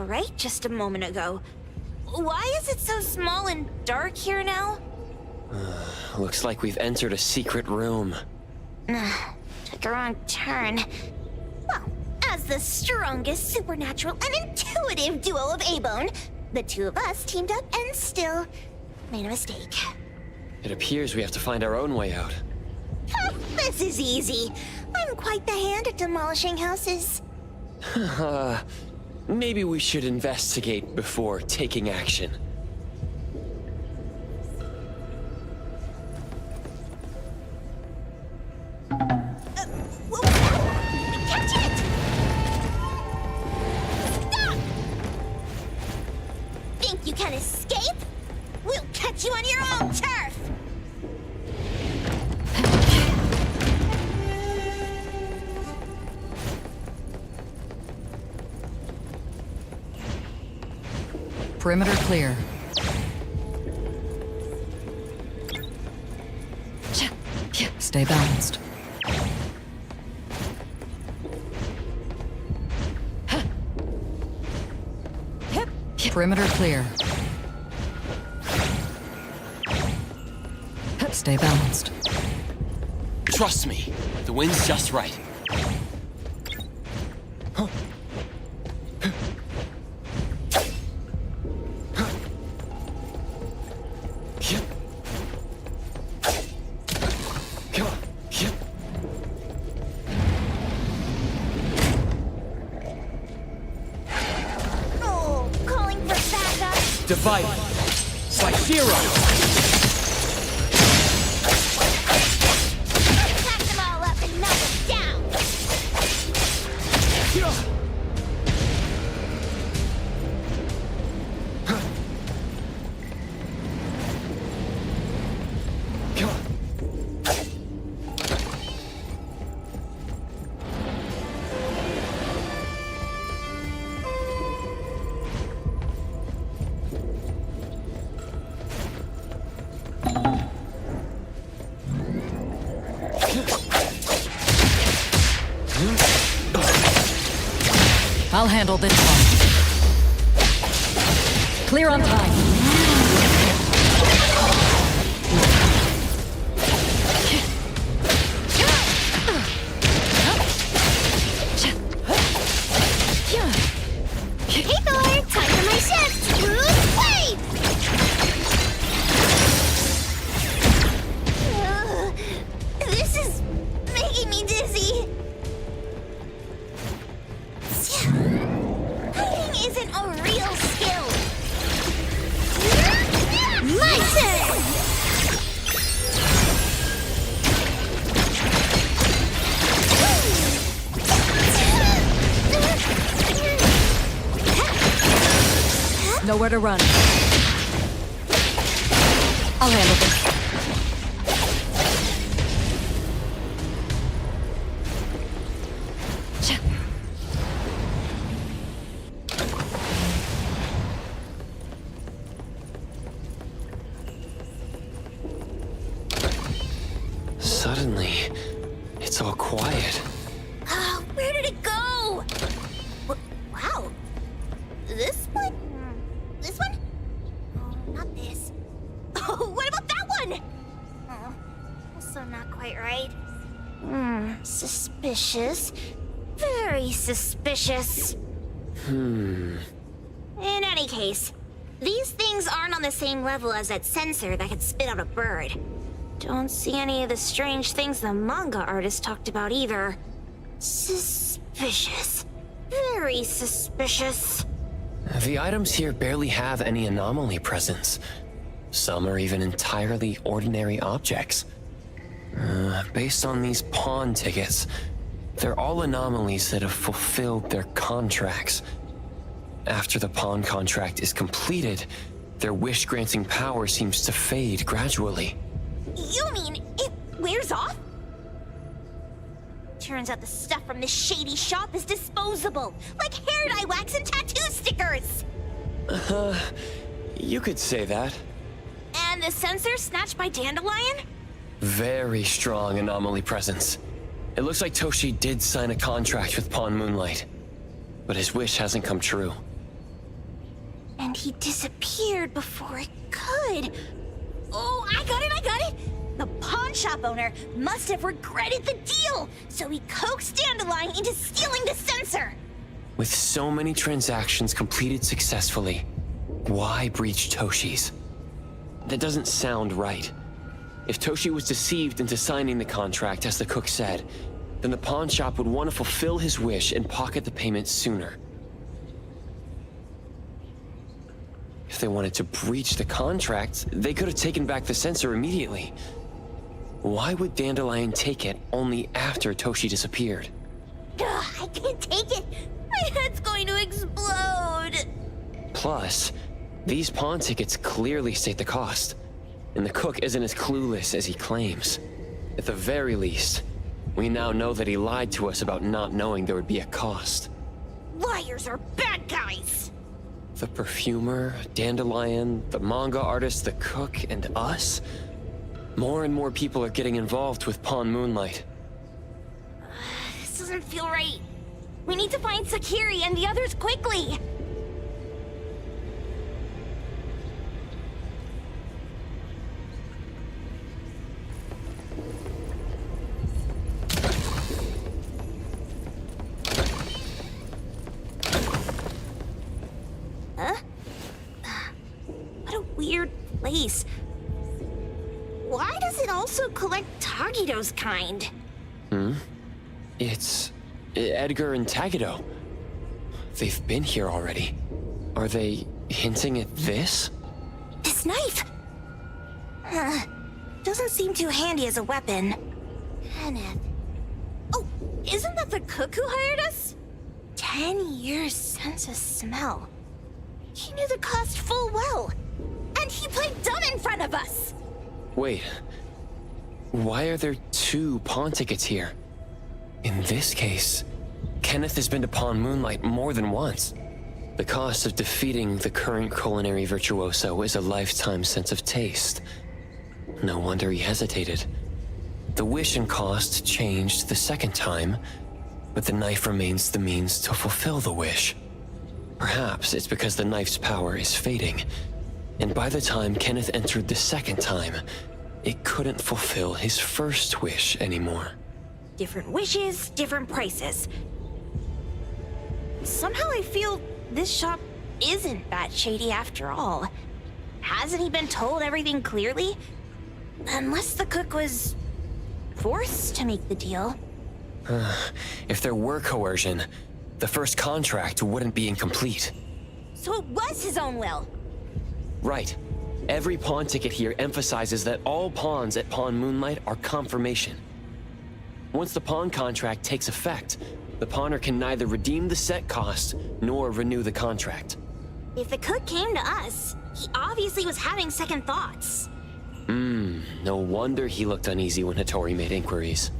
right just a moment ago. Why is it so small and dark here now?
Looks like we've entered a secret room.
Took a wrong turn. Well, as the strongest supernatural and intuitive duo of A-Bone, the two of us teamed up and still made a mistake.
It appears we have to find our own way out.
This is easy. I'm quite the hand at demolishing houses.
Maybe we should investigate before taking action.
Catch it! Stop! Think you can escape? We'll catch you on your own turf!
Perimeter clear. Stay balanced. Perimeter clear. Stay balanced.
Trust me, the wind's just right.
Oh, calling for backup.
Divided by 0.
Pack them all up and knock them down.
I'll handle this one. Clear on time.
Hey Thor, time for my shift! Bruce Wade! This is making me dizzy. Hiding isn't a real skill. My turn!
Nowhere to run. I'll handle this.
Suddenly, it's all quiet.
Oh, where did it go? Wow. This one? This one? Oh, not this. Oh, what about that one? Oh, also not quite right. Suspicious. Very suspicious. In any case, these things aren't on the same level as that sensor that could spit out a bird. Don't see any of the strange things the manga artist talked about either. Suspicious. Very suspicious.
The items here barely have any anomaly presence. Some are even entirely ordinary objects. Based on these pawn tickets, they're all anomalies that have fulfilled their contracts. After the pawn contract is completed, their wish-granting power seems to fade gradually.
You mean it wears off? Turns out the stuff from this shady shop is disposable, like hair dye wax and tattoo stickers!
You could say that.
And the sensor snatched by Dandelion?
Very strong anomaly presence. It looks like Toshi did sign a contract with Pawn Moonlight, but his wish hasn't come true.
And he disappeared before it could. Oh, I got it! The pawn shop owner must have regretted the deal, so he coaxed Dandelion into stealing the sensor.
With so many transactions completed successfully, why breach Toshi's? That doesn't sound right. If Toshi was deceived into signing the contract, as the cook said, then the pawn shop would want to fulfill his wish and pocket the payment sooner. If they wanted to breach the contract, they could have taken back the sensor immediately. Why would Dandelion take it only after Toshi disappeared?
Ugh, I can't take it. My head's going to explode.
Plus, these pawn tickets clearly state the cost, and the cook isn't as clueless as he claims. At the very least, we now know that he lied to us about not knowing there would be a cost.
Liars are bad guys.
The perfumer, Dandelion, the manga artist, the cook, and us? More and more people are getting involved with Pawn Moonlight.
This doesn't feel right. We need to find Sakiri and the others quickly. Huh? What a weird place. Why does it also collect Tagido's kind?
It's Edgar and Tagido. They've been here already. Are they hinting at this?
This knife! Doesn't seem too handy as a weapon. Kenneth. Oh, isn't that the cook who hired us? 10 years sense of smell. He knew the cost full well. And he played dumb in front of us!
Wait. Why are there 2 pawn tickets here? In this case, Kenneth has been to Pawn Moonlight more than once. The cost of defeating the current culinary virtuoso is a lifetime sense of taste. No wonder he hesitated. The wish and cost changed the second time, but the knife remains the means to fulfill the wish. Perhaps it's because the knife's power is fading, and by the time Kenneth entered the second time, it couldn't fulfill his first wish anymore.
Different wishes, different prices. Somehow I feel this shop isn't that shady after all. Hasn't he been told everything clearly? Unless the cook was forced to make the deal.
If there were coercion, the first contract wouldn't be incomplete.
So it was his own will.
Right. Every pawn ticket here emphasizes that all pawns at Pawn Moonlight are confirmation. Once the pawn contract takes effect, the pawner can neither redeem the set cost nor renew the contract.
If the cook came to us, he obviously was having second thoughts.
No wonder he looked uneasy when Hattori made inquiries.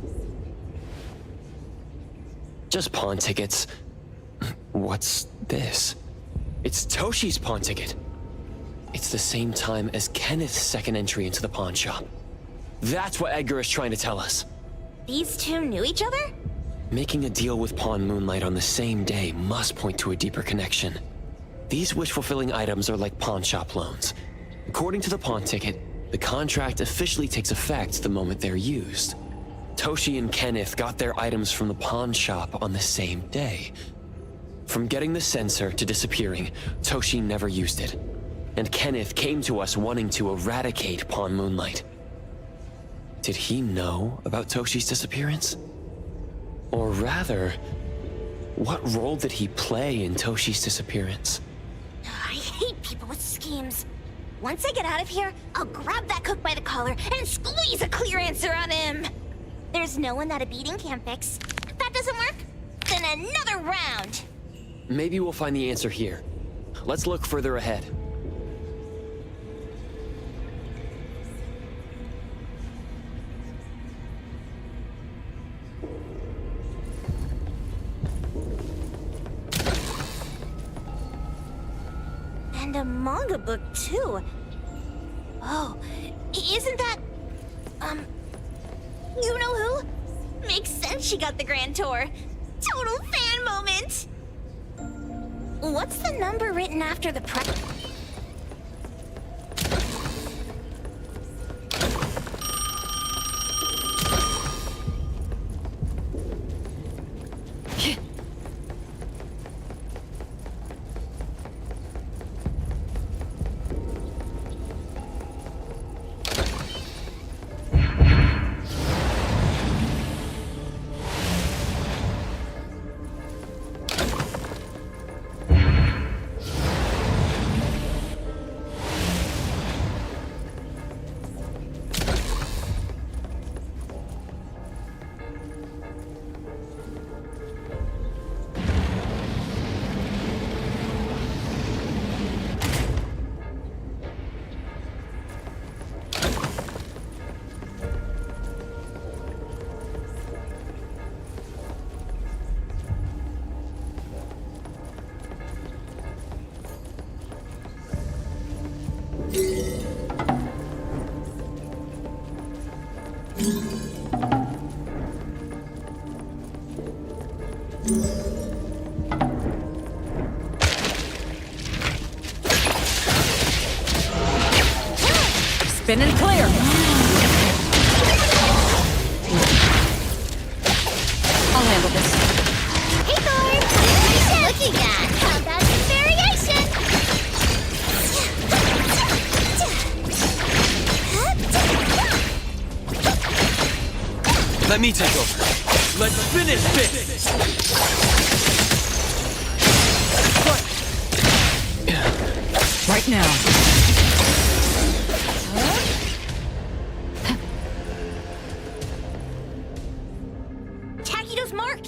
Just pawn tickets. What's this? It's Toshi's pawn ticket. It's the same time as Kenneth's second entry into the pawn shop. That's what Edgar is trying to tell us.
These 2 knew each other?
Making a deal with Pawn Moonlight on the same day must point to a deeper connection. These wish-fulfilling items are like pawn shop loans. According to the pawn ticket, the contract officially takes effect the moment they're used. Toshi and Kenneth got their items from the pawn shop on the same day. From getting the sensor to disappearing, Toshi never used it. And Kenneth came to us wanting to eradicate Pawn Moonlight. Did he know about Toshi's disappearance? Or rather, what role did he play in Toshi's disappearance?
I hate people with schemes. Once I get out of here, I'll grab that cook by the collar and squeeze a clear answer on him. There's no one that a beating can't fix. If that doesn't work, then another round.
Maybe we'll find the answer here. Let's look further ahead.
And a manga book, too. Oh, isn't that... you know who? Makes sense she got the grand tour. Total fan moment! What's the number written after the price?
Spin and clear. I'll handle this.
Hey, Thor! Looking at how about some variation?
Let me take over. Let's finish this!
Right now.
Takido's mark!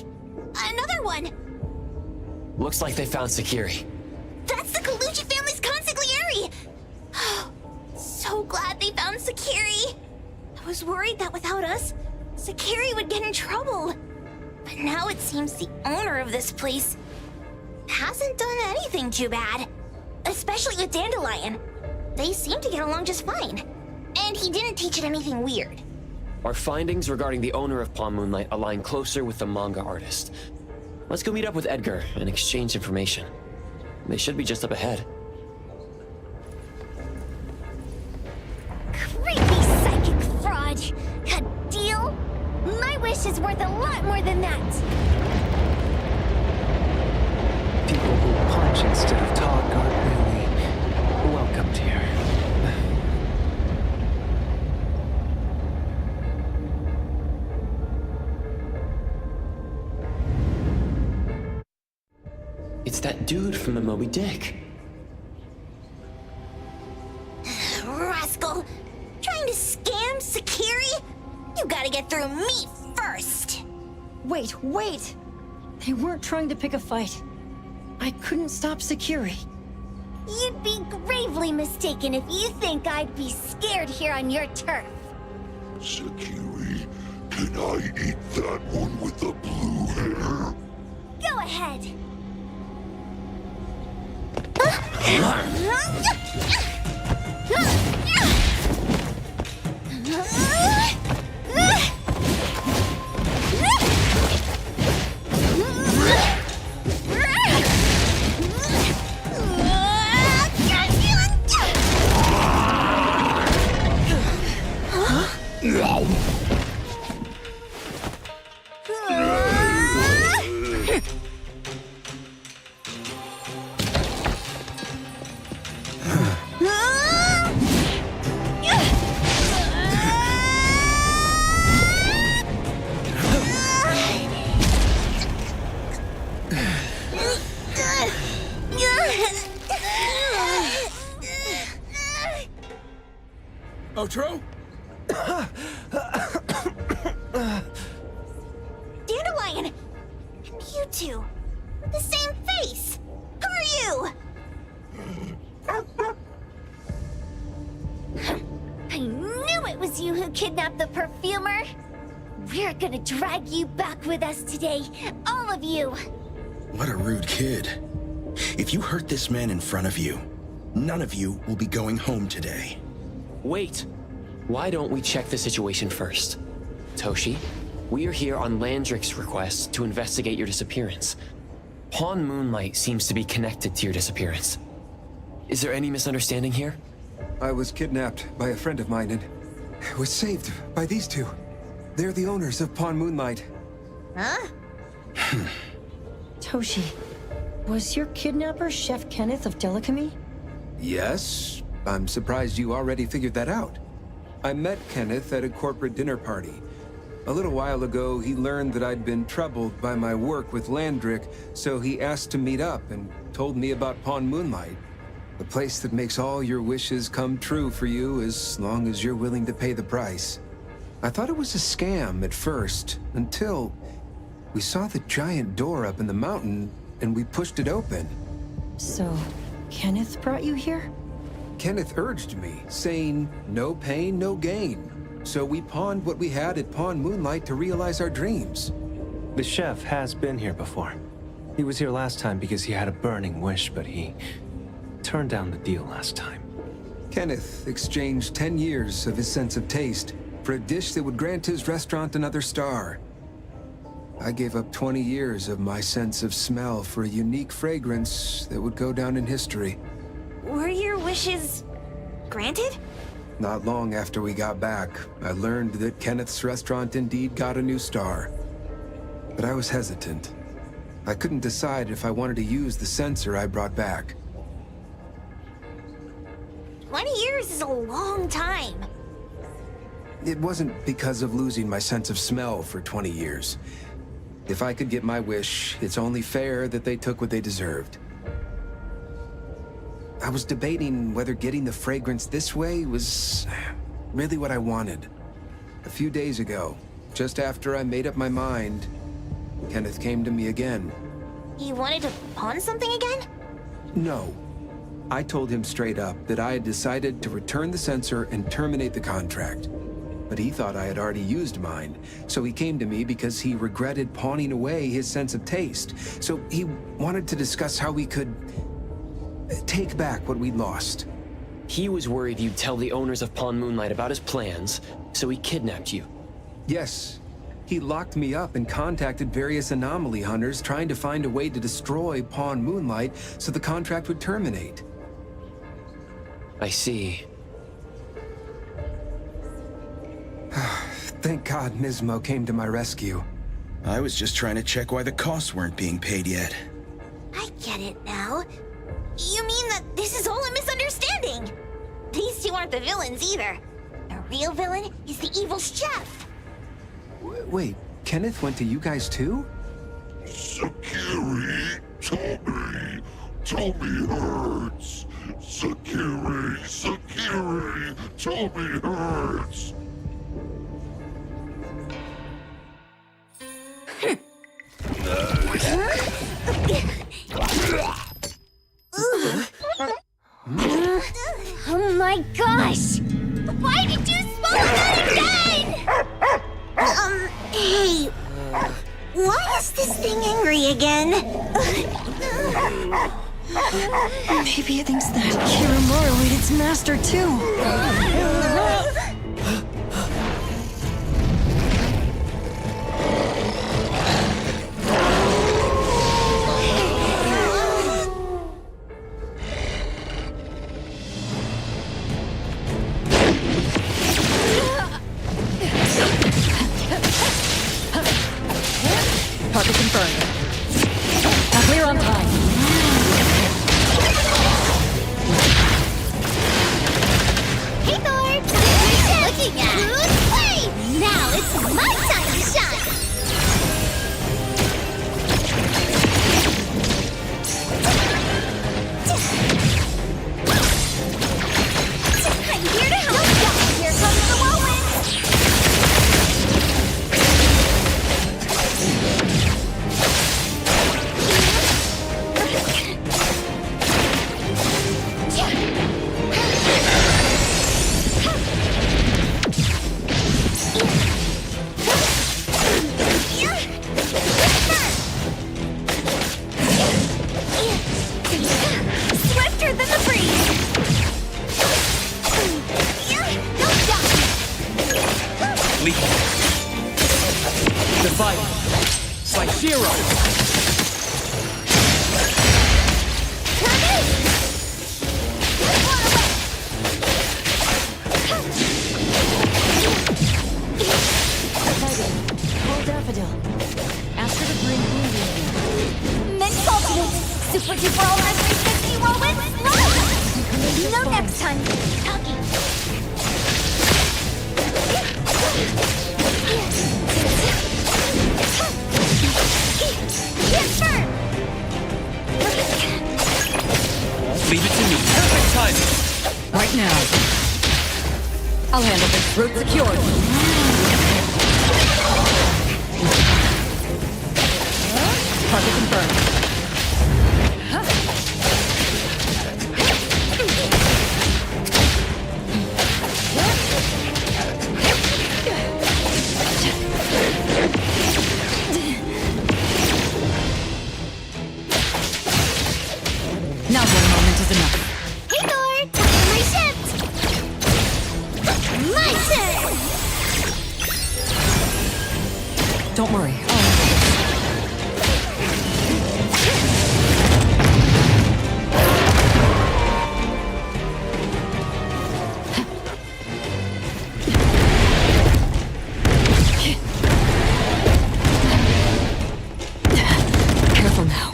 Another one!
Looks like they found Sakiri.
That's the Colucci family's consigliere! So glad they found Sakiri! I was worried that without us, Sakiri would get in trouble. But now it seems the owner of this place hasn't done anything too bad. Especially with Dandelion. They seem to get along just fine. And he didn't teach it anything weird.
Our findings regarding the owner of Palm Moonlight align closer with the manga artist. Let's go meet up with Edgar and exchange information. They should be just up ahead.
Creepy psychic fraud! A deal? My wish is worth a lot more than that!
People who punch instead of talk aren't really welcomed here.
It's that dude from the Moby Dick.
Rascal! Trying to scam Sakiri? You gotta get through me first!
Wait! They weren't trying to pick a fight. I couldn't stop Sakiri.
You'd be gravely mistaken if you think I'd be scared here on your turf.
Sakiri, can I eat that one with the blue hair?
Go ahead.
Otro?
Dandelion! And you two! The same face! Who are you?
I knew it was you who kidnapped the perfumer! We're gonna drag you back with us today, all of you!
What a rude kid. If you hurt this man in front of you, none of you will be going home today.
Wait! Why don't we check the situation first? Toshi, we are here on Landrick's request to investigate your disappearance. Pawn Moonlight seems to be connected to your disappearance. Is there any misunderstanding here?
I was kidnapped by a friend of mine and was saved by these two. They're the owners of Pawn Moonlight.
Huh?
Toshi, was your kidnapper Chef Kenneth of Delicamy?
Yes, I'm surprised you already figured that out. I met Kenneth at a corporate dinner party. A little while ago, he learned that I'd been troubled by my work with Landrick, so he asked to meet up and told me about Pawn Moonlight. The place that makes all your wishes come true for you as long as you're willing to pay the price. I thought it was a scam at first, until we saw the giant door up in the mountain and we pushed it open.
So, Kenneth brought you here?
Kenneth urged me, saying, no pain, no gain. So we pawned what we had at Pawn Moonlight to realize our dreams.
The chef has been here before. He was here last time because he had a burning wish, but he turned down the deal last time.
Kenneth exchanged 10 years of his sense of taste for a dish that would grant his restaurant another star. I gave up 20 years of my sense of smell for a unique fragrance that would go down in history.
Were your wishes granted?
Not long after we got back, I learned that Kenneth's restaurant indeed got a new star. But I was hesitant. I couldn't decide if I wanted to use the sensor I brought back.
20 years is a long time.
It wasn't because of losing my sense of smell for 20 years. If I could get my wish, it's only fair that they took what they deserved. I was debating whether getting the fragrance this way was really what I wanted. A few days ago, just after I made up my mind, Kenneth came to me again.
He wanted to pawn something again?
No. I told him straight up that I had decided to return the sensor and terminate the contract. But he thought I had already used mine, so he came to me because he regretted pawning away his sense of taste. So he wanted to discuss how we could take back what we'd lost.
He was worried you'd tell the owners of Pawn Moonlight about his plans, so he kidnapped you.
Yes. He locked me up and contacted various anomaly hunters trying to find a way to destroy Pawn Moonlight so the contract would terminate.
I see.
Thank God Nismo came to my rescue.
I was just trying to check why the costs weren't being paid yet.
I get it now. You mean that this is all a misunderstanding? These two aren't the villains either. The real villain is the evil chef.
Wait, Kenneth went to you guys too?
Sakiri, Tommy hurts. Sakiri, Tommy hurts.
Oh my gosh! Why did you smoke that again?
Hey, why is this thing angry again?
Maybe it thinks that Kiramura ate its master too.
Target confirmed. Clear on time.
Hey, Thor! Looking at who's playing! Now it's my time to shine! I'm here to help! Here comes the whirlwind! Swifter than the breeze!
Leap. Divide. Slice zero.
Super duper ultra 360 whirlwind slide! Maybe no next time.
Leave it to me. Perfect timing.
Right now. I'll handle this. Route secured. Target confirmed. Now one moment is enough.
Hey Thor, time for my shift! My turn!
Don't worry. Careful now.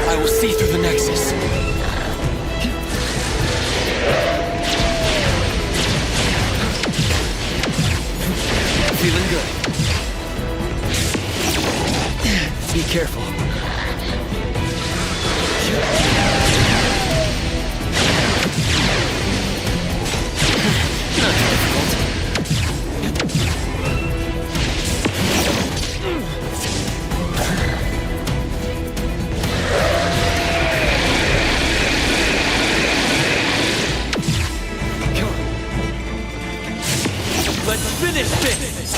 I will see through the Nexus. Feeling good. Be careful. Not difficult. Let's finish this!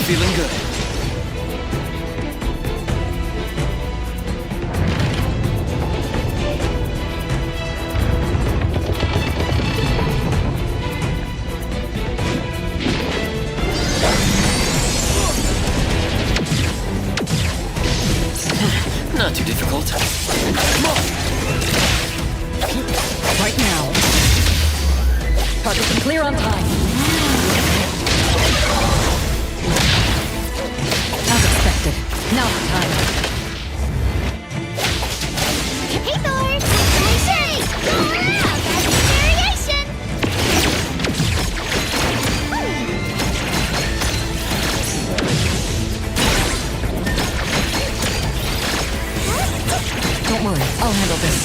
Feeling good. Not too difficult.
Right now. Target can clear on time. As expected. Now the time.
Hey Thor, time for my shake! Wow, that's variation!
Don't worry, I'll handle this.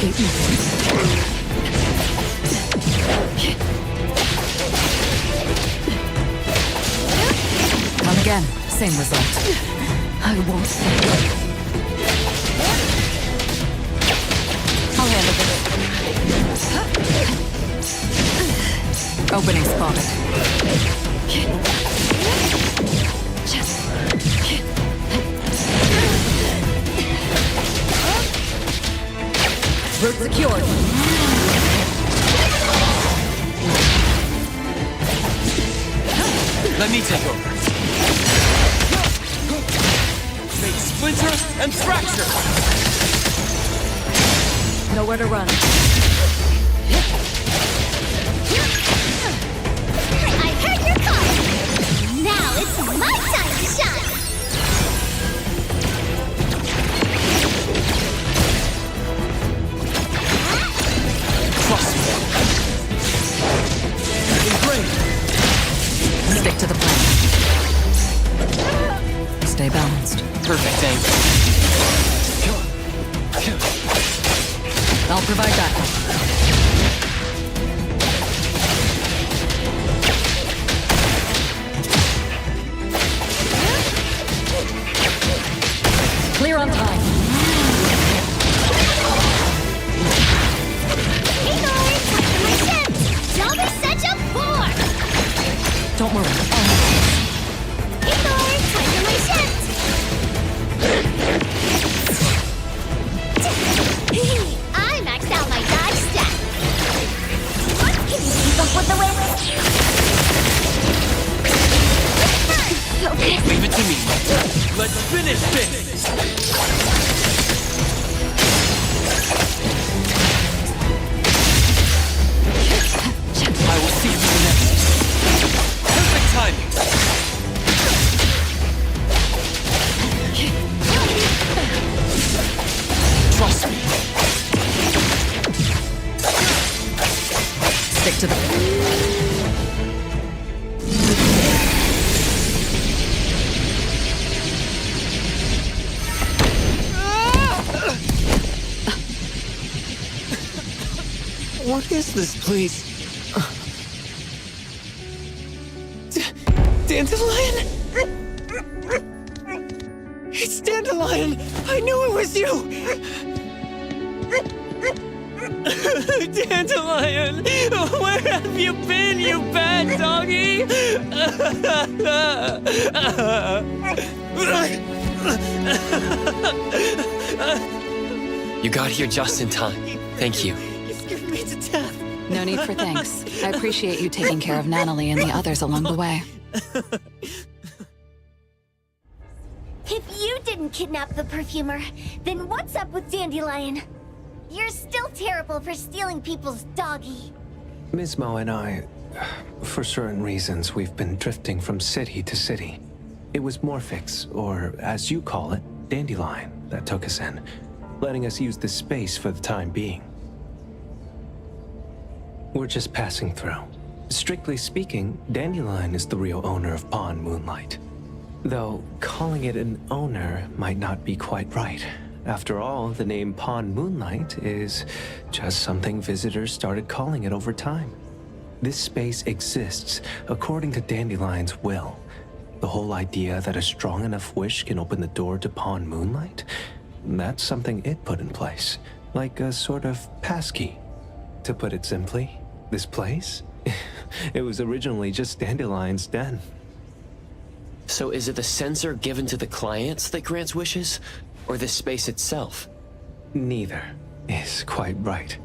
8 minutes. Come again, same result. I won't fail. I'll handle this. Opening spotted. Route secured.
Let me take over. Make splinter and fracture!
Nowhere to run.
I heard your call! Now it's my time to shine!
Trust me. Great.
Stick to the plan. Stay balanced.
Perfect angle.
I'll provide backup. Clear on time.
Hey Thor, time for my shift! Don't be such a bore!
Don't worry.
Hey Thor, time for my shift!
What is this place? Dandelion? It's Dandelion! I knew it was you! Dandelion! Where have you been, you bad doggy?
You got here just in time. Thank you.
You scared me to death.
No need for thanks. I appreciate you taking care of Natalie and the others along the way.
If you didn't kidnap the perfumer, then what's up with Dandelion? You're still terrible for stealing people's doggy.
Ms. Mo and I, for certain reasons, we've been drifting from city to city. It was Morphix, or as you call it, Dandelion, that took us in, letting us use this space for the time being. We're just passing through. Strictly speaking, Dandelion is the real owner of Pawn Moonlight. Though, calling it an owner might not be quite right. After all, the name Pawn Moonlight is just something visitors started calling it over time. This space exists according to Dandelion's will. The whole idea that a strong enough wish can open the door to Pawn Moonlight, that's something it put in place. Like a sort of passkey. To put it simply, this place? It was originally just Dandelion's den.
So is it the sensor given to the clients that grants wishes, or the space itself?
Neither is quite right.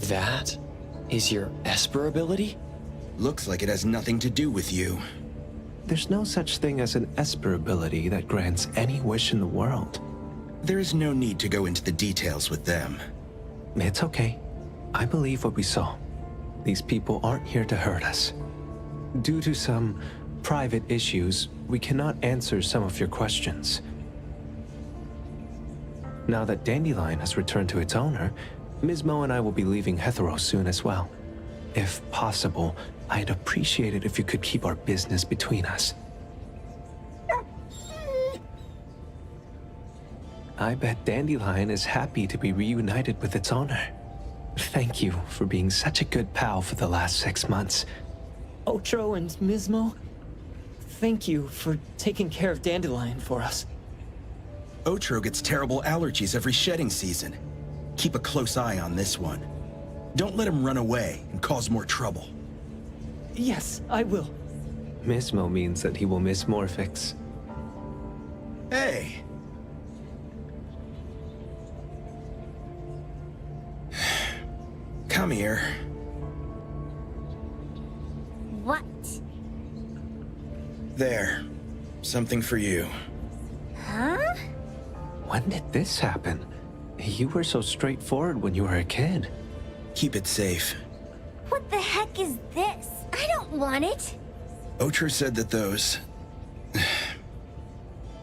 That is your Esper ability?
Looks like it has nothing to do with you.
There's no such thing as an Esper ability that grants any wish in the world.
There is no need to go into the details with them.
It's okay. I believe what we saw. These people aren't here to hurt us. Due to some private issues, we cannot answer some of your questions. Now that Dandelion has returned to its owner, Ms. Mo and I will be leaving Hetero soon as well. If possible, I'd appreciate it if you could keep our business between us. I bet Dandelion is happy to be reunited with its owner. Thank you for being such a good pal for the last 6 months.
Otro and Ms. Mo, thank you for taking care of Dandelion for us.
Otro gets terrible allergies every shedding season. Keep a close eye on this one. Don't let him run away and cause more trouble.
Yes, I will.
Ms. Mo means that he will miss Morphix.
Hey! Come here.
What?
There. Something for you.
Huh?
When did this happen? You were so straightforward when you were a kid.
Keep it safe.
What the heck is this? I don't want it.
Otro said that those...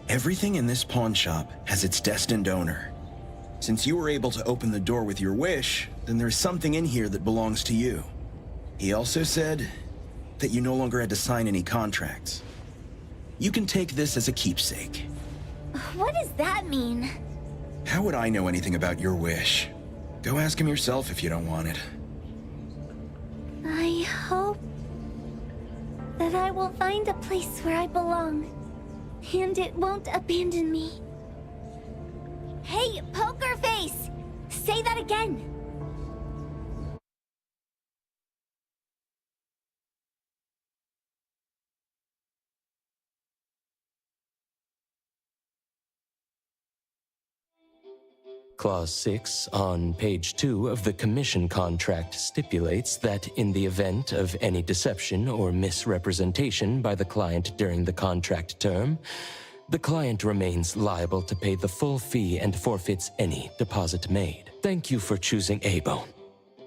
Everything in this pawn shop has its destined owner. Since you were able to open the door with your wish, then there's something in here that belongs to you. He also said that you no longer had to sign any contracts. You can take this as a keepsake.
What does that mean?
How would I know anything about your wish? Go ask him yourself if you don't want it.
I hope that I will find a place where I belong, and it won't abandon me. Hey, Poker Face! Say that again!
Clause 6 on page 2 of the commission contract stipulates that in the event of any deception or misrepresentation by the client during the contract term, the client remains liable to pay the full fee and forfeits any deposit made. Thank you for choosing A-Bone.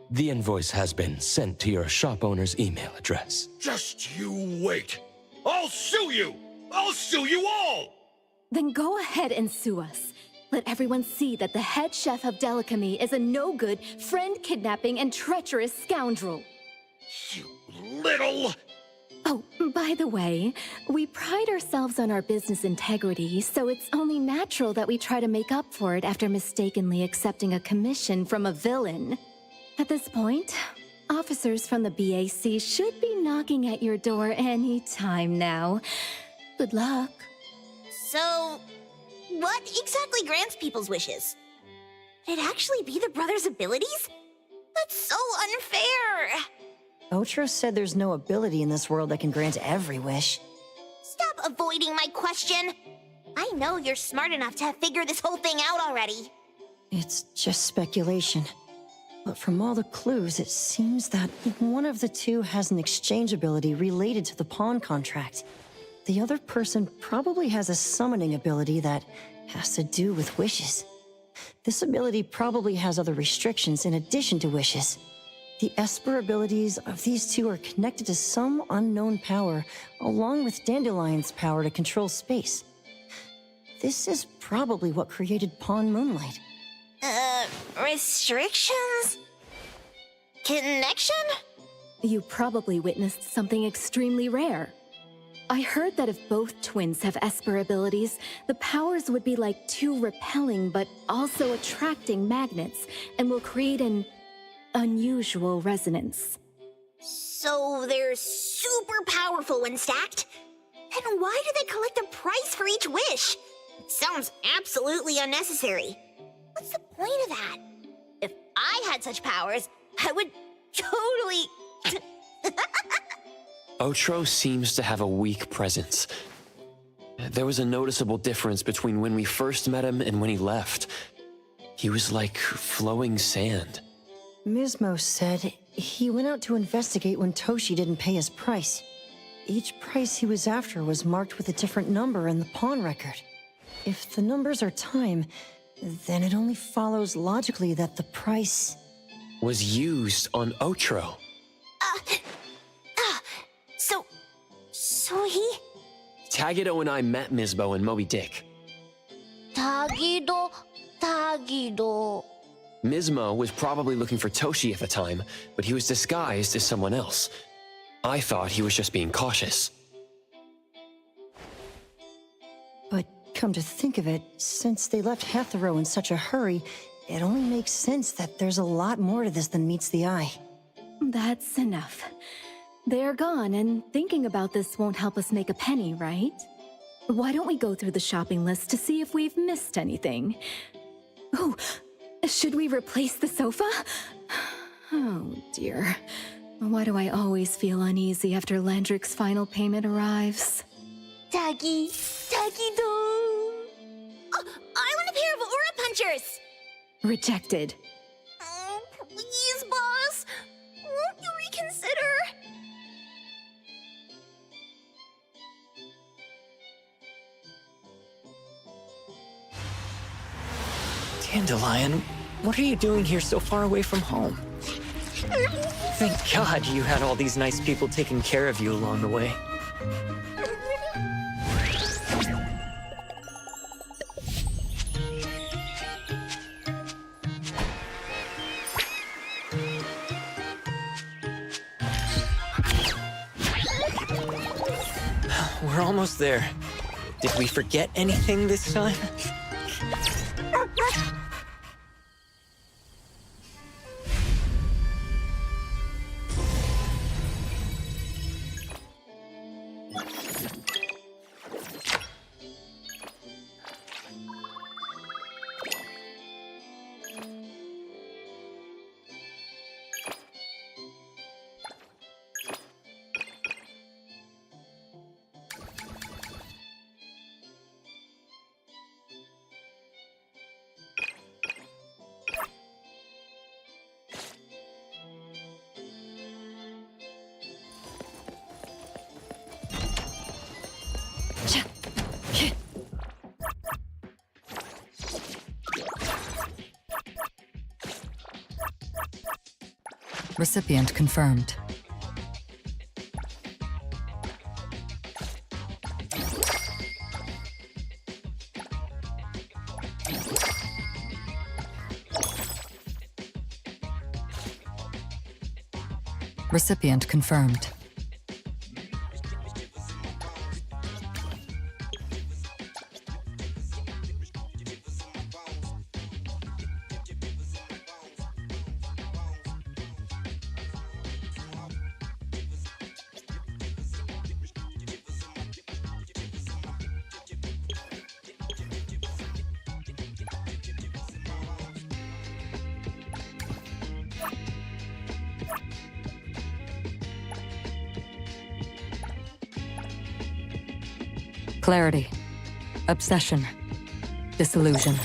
The invoice has been sent to your shop owner's email address.
Just you wait. I'll sue you! I'll sue you all!
Then go ahead and sue us. Let everyone see that the head chef of Delicamy is a no-good, friend-kidnapping, and treacherous scoundrel.
You little...
Oh, by the way, we pride ourselves on our business integrity, so it's only natural that we try to make up for it after mistakenly accepting a commission from a villain. At this point, officers from the BAC should be knocking at your door any time now. Good luck.
So, what exactly grants people's wishes? Would it actually be the brothers' abilities? That's so unfair!
Ocho said there's no ability in this world that can grant every wish.
Stop avoiding my question! I know you're smart enough to have figured this whole thing out already.
It's just speculation. But from all the clues, it seems that one of the two has an exchange ability related to the pawn contract. The other person probably has a summoning ability that has to do with wishes. This ability probably has other restrictions in addition to wishes. The Esper abilities of these two are connected to some unknown power, along with Dandelion's power to control space. This is probably what created Pawn Moonlight.
Restrictions? Connection?
You probably witnessed something extremely rare. I heard that if both twins have Esper abilities, the powers would be like two repelling but also attracting magnets and will create an unusual resonance.
So they're super powerful when stacked? Then why do they collect a price for each wish? It sounds absolutely unnecessary. What's the point of that? If I had such powers, I would totally...
Ocho seems to have a weak presence. There was a noticeable difference between when we first met him and when he left. He was like flowing sand.
Mismo said he went out to investigate when Toshi didn't pay his price. Each price he was after was marked with a different number in the pawn record. If the numbers are time, then it only follows logically that the price...
was used on Ocho.
So he...
Tagido and I met Misbo and Moby Dick.
Tagido.
Mismo was probably looking for Toshi at the time, but he was disguised as someone else. I thought he was just being cautious.
But come to think of it, since they left Hetero in such a hurry, it only makes sense that there's a lot more to this than meets the eye.
That's enough. They're gone, and thinking about this won't help us make a penny, right? Why don't we go through the shopping list to see if we've missed anything? Oh, should we replace the sofa? Oh dear. Why do I always feel uneasy after Landrick's final payment arrives?
Tagido. Oh, I want a pair of aura punchers!
Rejected.
Oh, please, boss. Won't you reconsider?
Dandelion, what are you doing here so far away from home? Thank God you had all these nice people taking care of you along the way. We're almost there. Did we forget anything this time?
Recipient confirmed. Recipient confirmed. Clarity. Obsession. Disillusion.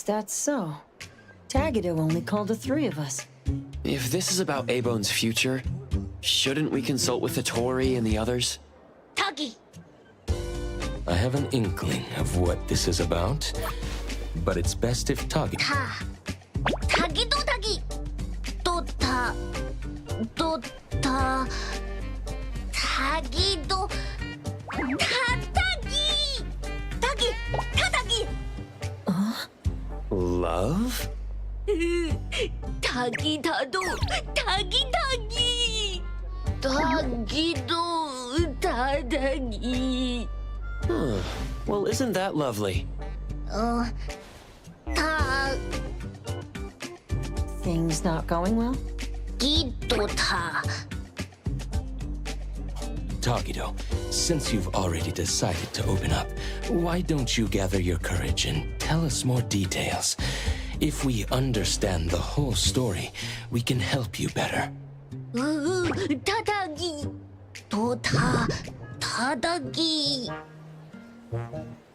guess that's so. Tagido only called the 3 of us.
If this is about Abone's future, shouldn't we consult with the Tori and the others?
Tagi!
I have an inkling of what this is about, but it's best if Tagi...
Tagi do Tagi! Tagi do... Tagi! Tagi! Tagi!
Love?
Tagi do... Tagi Tagi! Tagi do... Tagi...
Well, isn't that lovely?
Things not going well?
Tagido, since you've already decided to open up, why don't you gather your courage and tell us more details? If we understand the whole story, we can help you better.
Tadagi! Tadagi!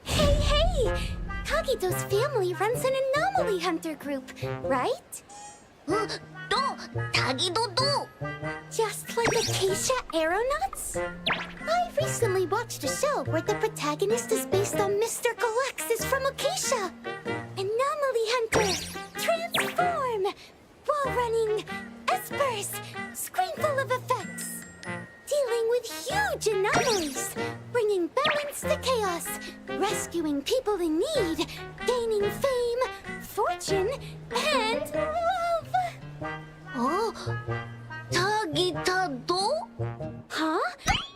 Hey! Tagido's family runs an anomaly hunter group, right?
Tagido!
Just like Acacia Aeronauts? I recently watched a show where the protagonist is based on Mr. Galexis from Acacia. Anomaly hunter, transform, wall running, espers, screen full of effects. Dealing with huge anomalies, bringing balance to chaos, rescuing people in need, gaining fame, fortune, and love.
Oh, Tagitado?
Huh?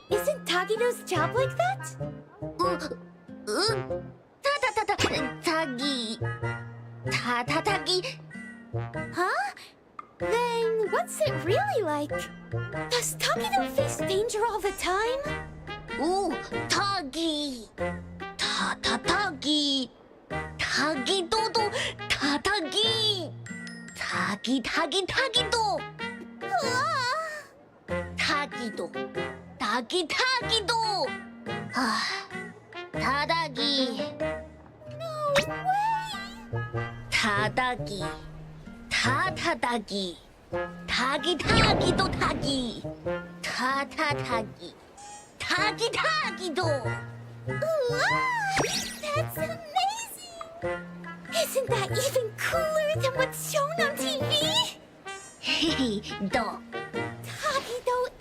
Isn't Tagido's job like that?
Tagi. Tagi.
Huh? Then what's it really like? Does Tagido face danger all the time?
Ooh, Tagi. Tagi. Tagido. Tagi. Tagido. Tagido. Tadagi.
No way!
Tadagi. Tadagi. Tagido Tagi. Tagi. Tagido.
That's amazing! Isn't that even cooler than what's shown on TV? Tagido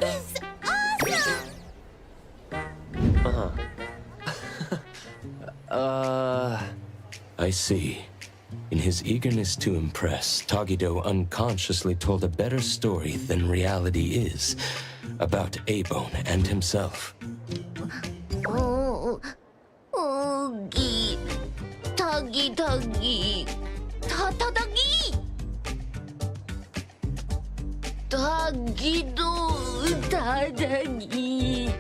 is awesome!
I see. In his eagerness to impress, Tagido unconsciously told a better story than reality is about Abone and himself.
Tagi. Tadagi. Tagido. Tagi.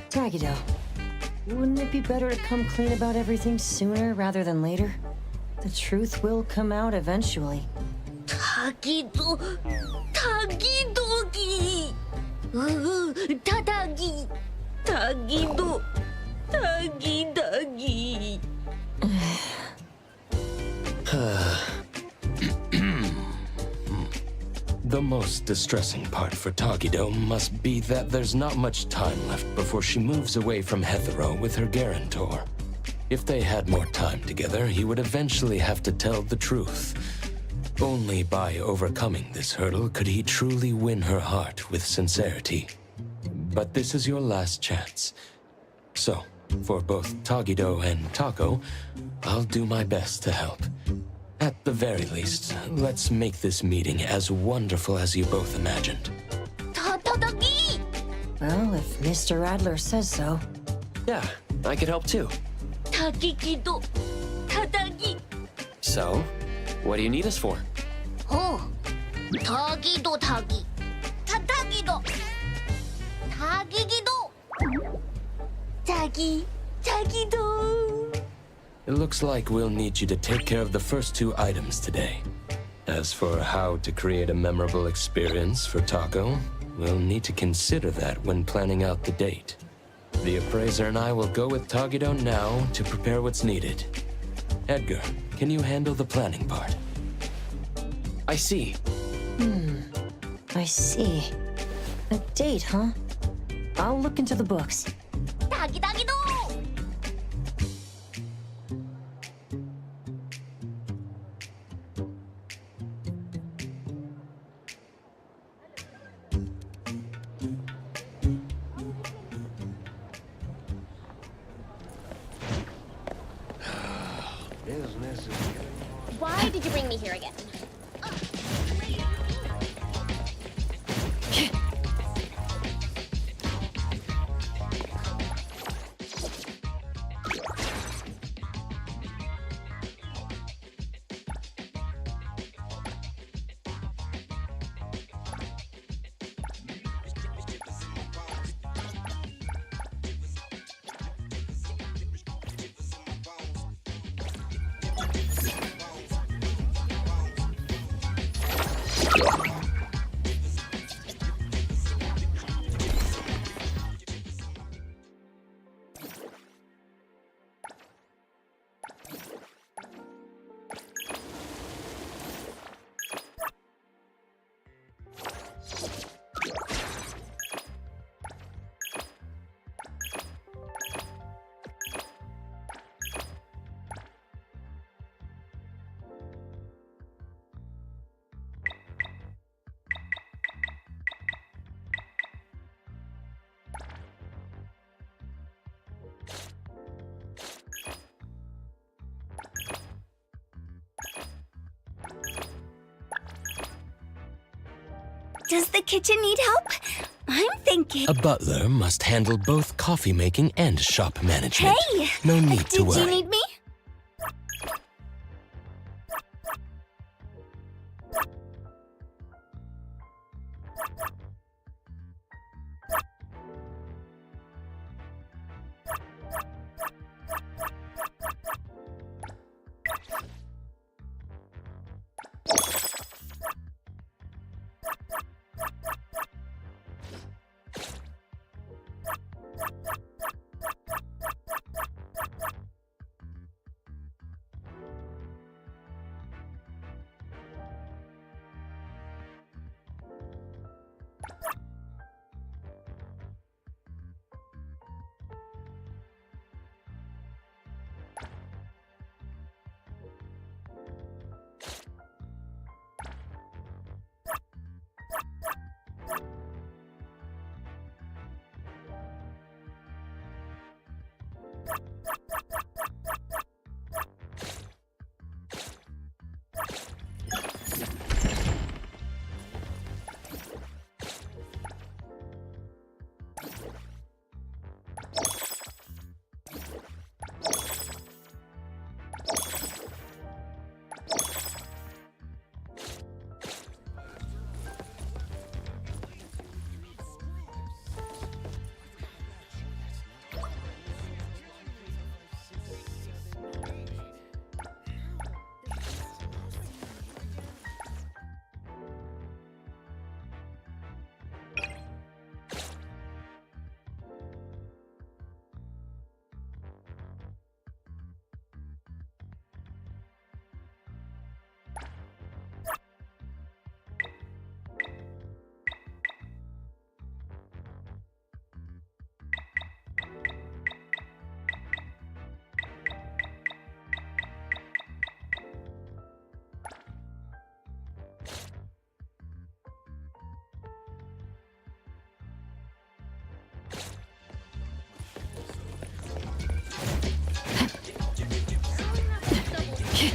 Tagido, wouldn't it be better to come clean about everything sooner rather than later? The truth will come out eventually.
Tagidogi. Tadagi. Tagido. Tagi.
The most distressing part for Tagido must be that there's not much time left before she moves away from Hetero with her guarantor. If they had more time together, he would eventually have to tell the truth. Only by overcoming this hurdle could he truly win her heart with sincerity. But this is your last chance. So, for both Tagido and Taco, I'll do my best to help. At the very least, let's make this meeting as wonderful as you both imagined.
Tadagi!
Well, if Mr. Adler says so.
Yeah, I could help too.
Tagido. Tadagi.
So, what do you need us for?
Oh, Tagido. Tadagido. Tagido.
It looks like we'll need you to take care of the first 2 items today. As for how to create a memorable experience for Taco, we'll need to consider that when planning out the date. The appraiser and I will go with Tagido now to prepare what's needed. Edgar, can you handle the planning part?
I see.
I see. A date, huh? I'll look into the books.
Doggy doggy do!
Why did you bring me here again?
Does the kitchen need help? I'm thinking...
A butler must handle both coffee making and shop management.
Hey!
No need to worry.
Did you need me?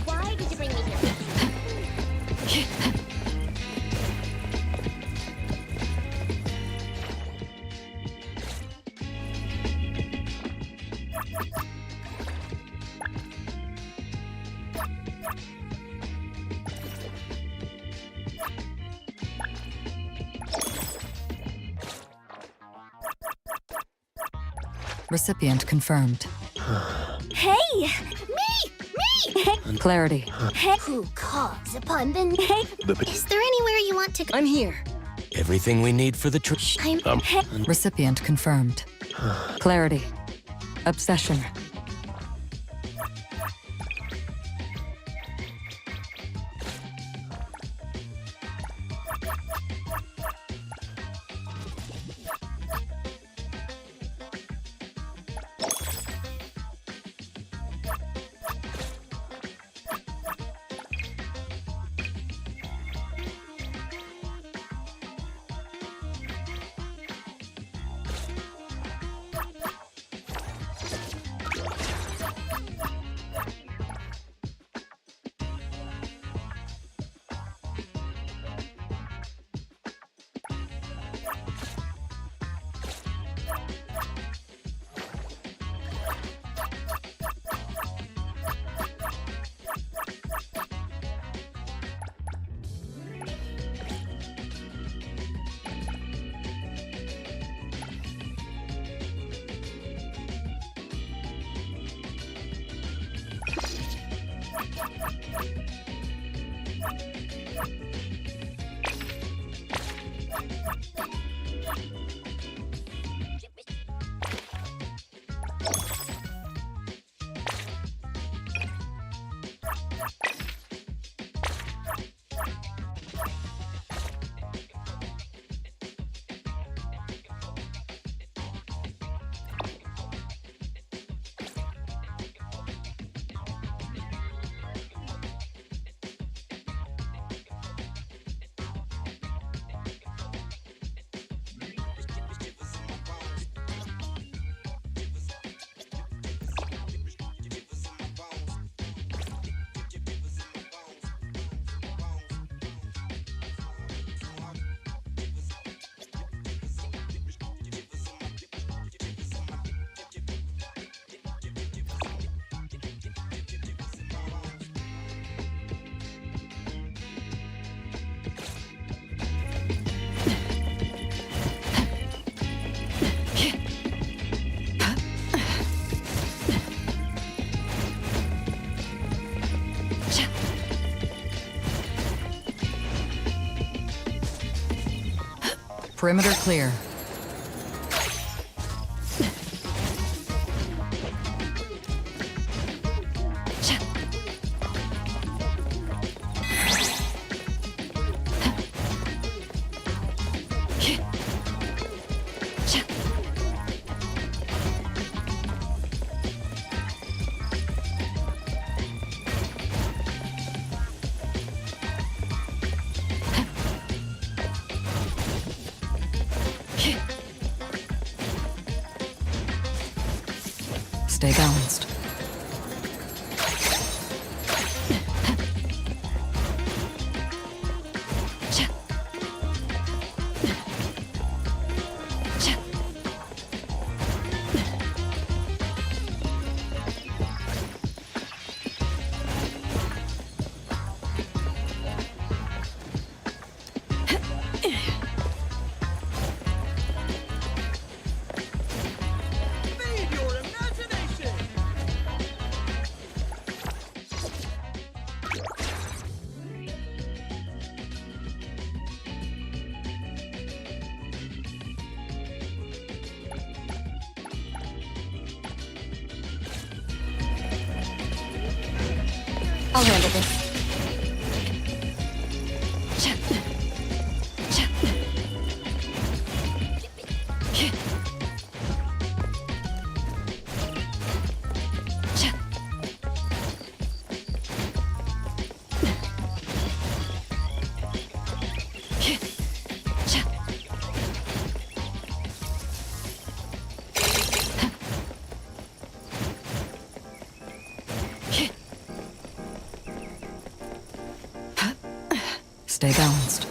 Why did you bring me here?
Recipient confirmed.
Hey! Me!
Clarity.
Hey! Who calls upon the name?
Is there anywhere you want to go?
I'm here.
Everything we need for the trip.
I'm...
Recipient confirmed. Clarity. Obsession. Perimeter clear. Stay balanced.
I'll handle this. Stay balanced.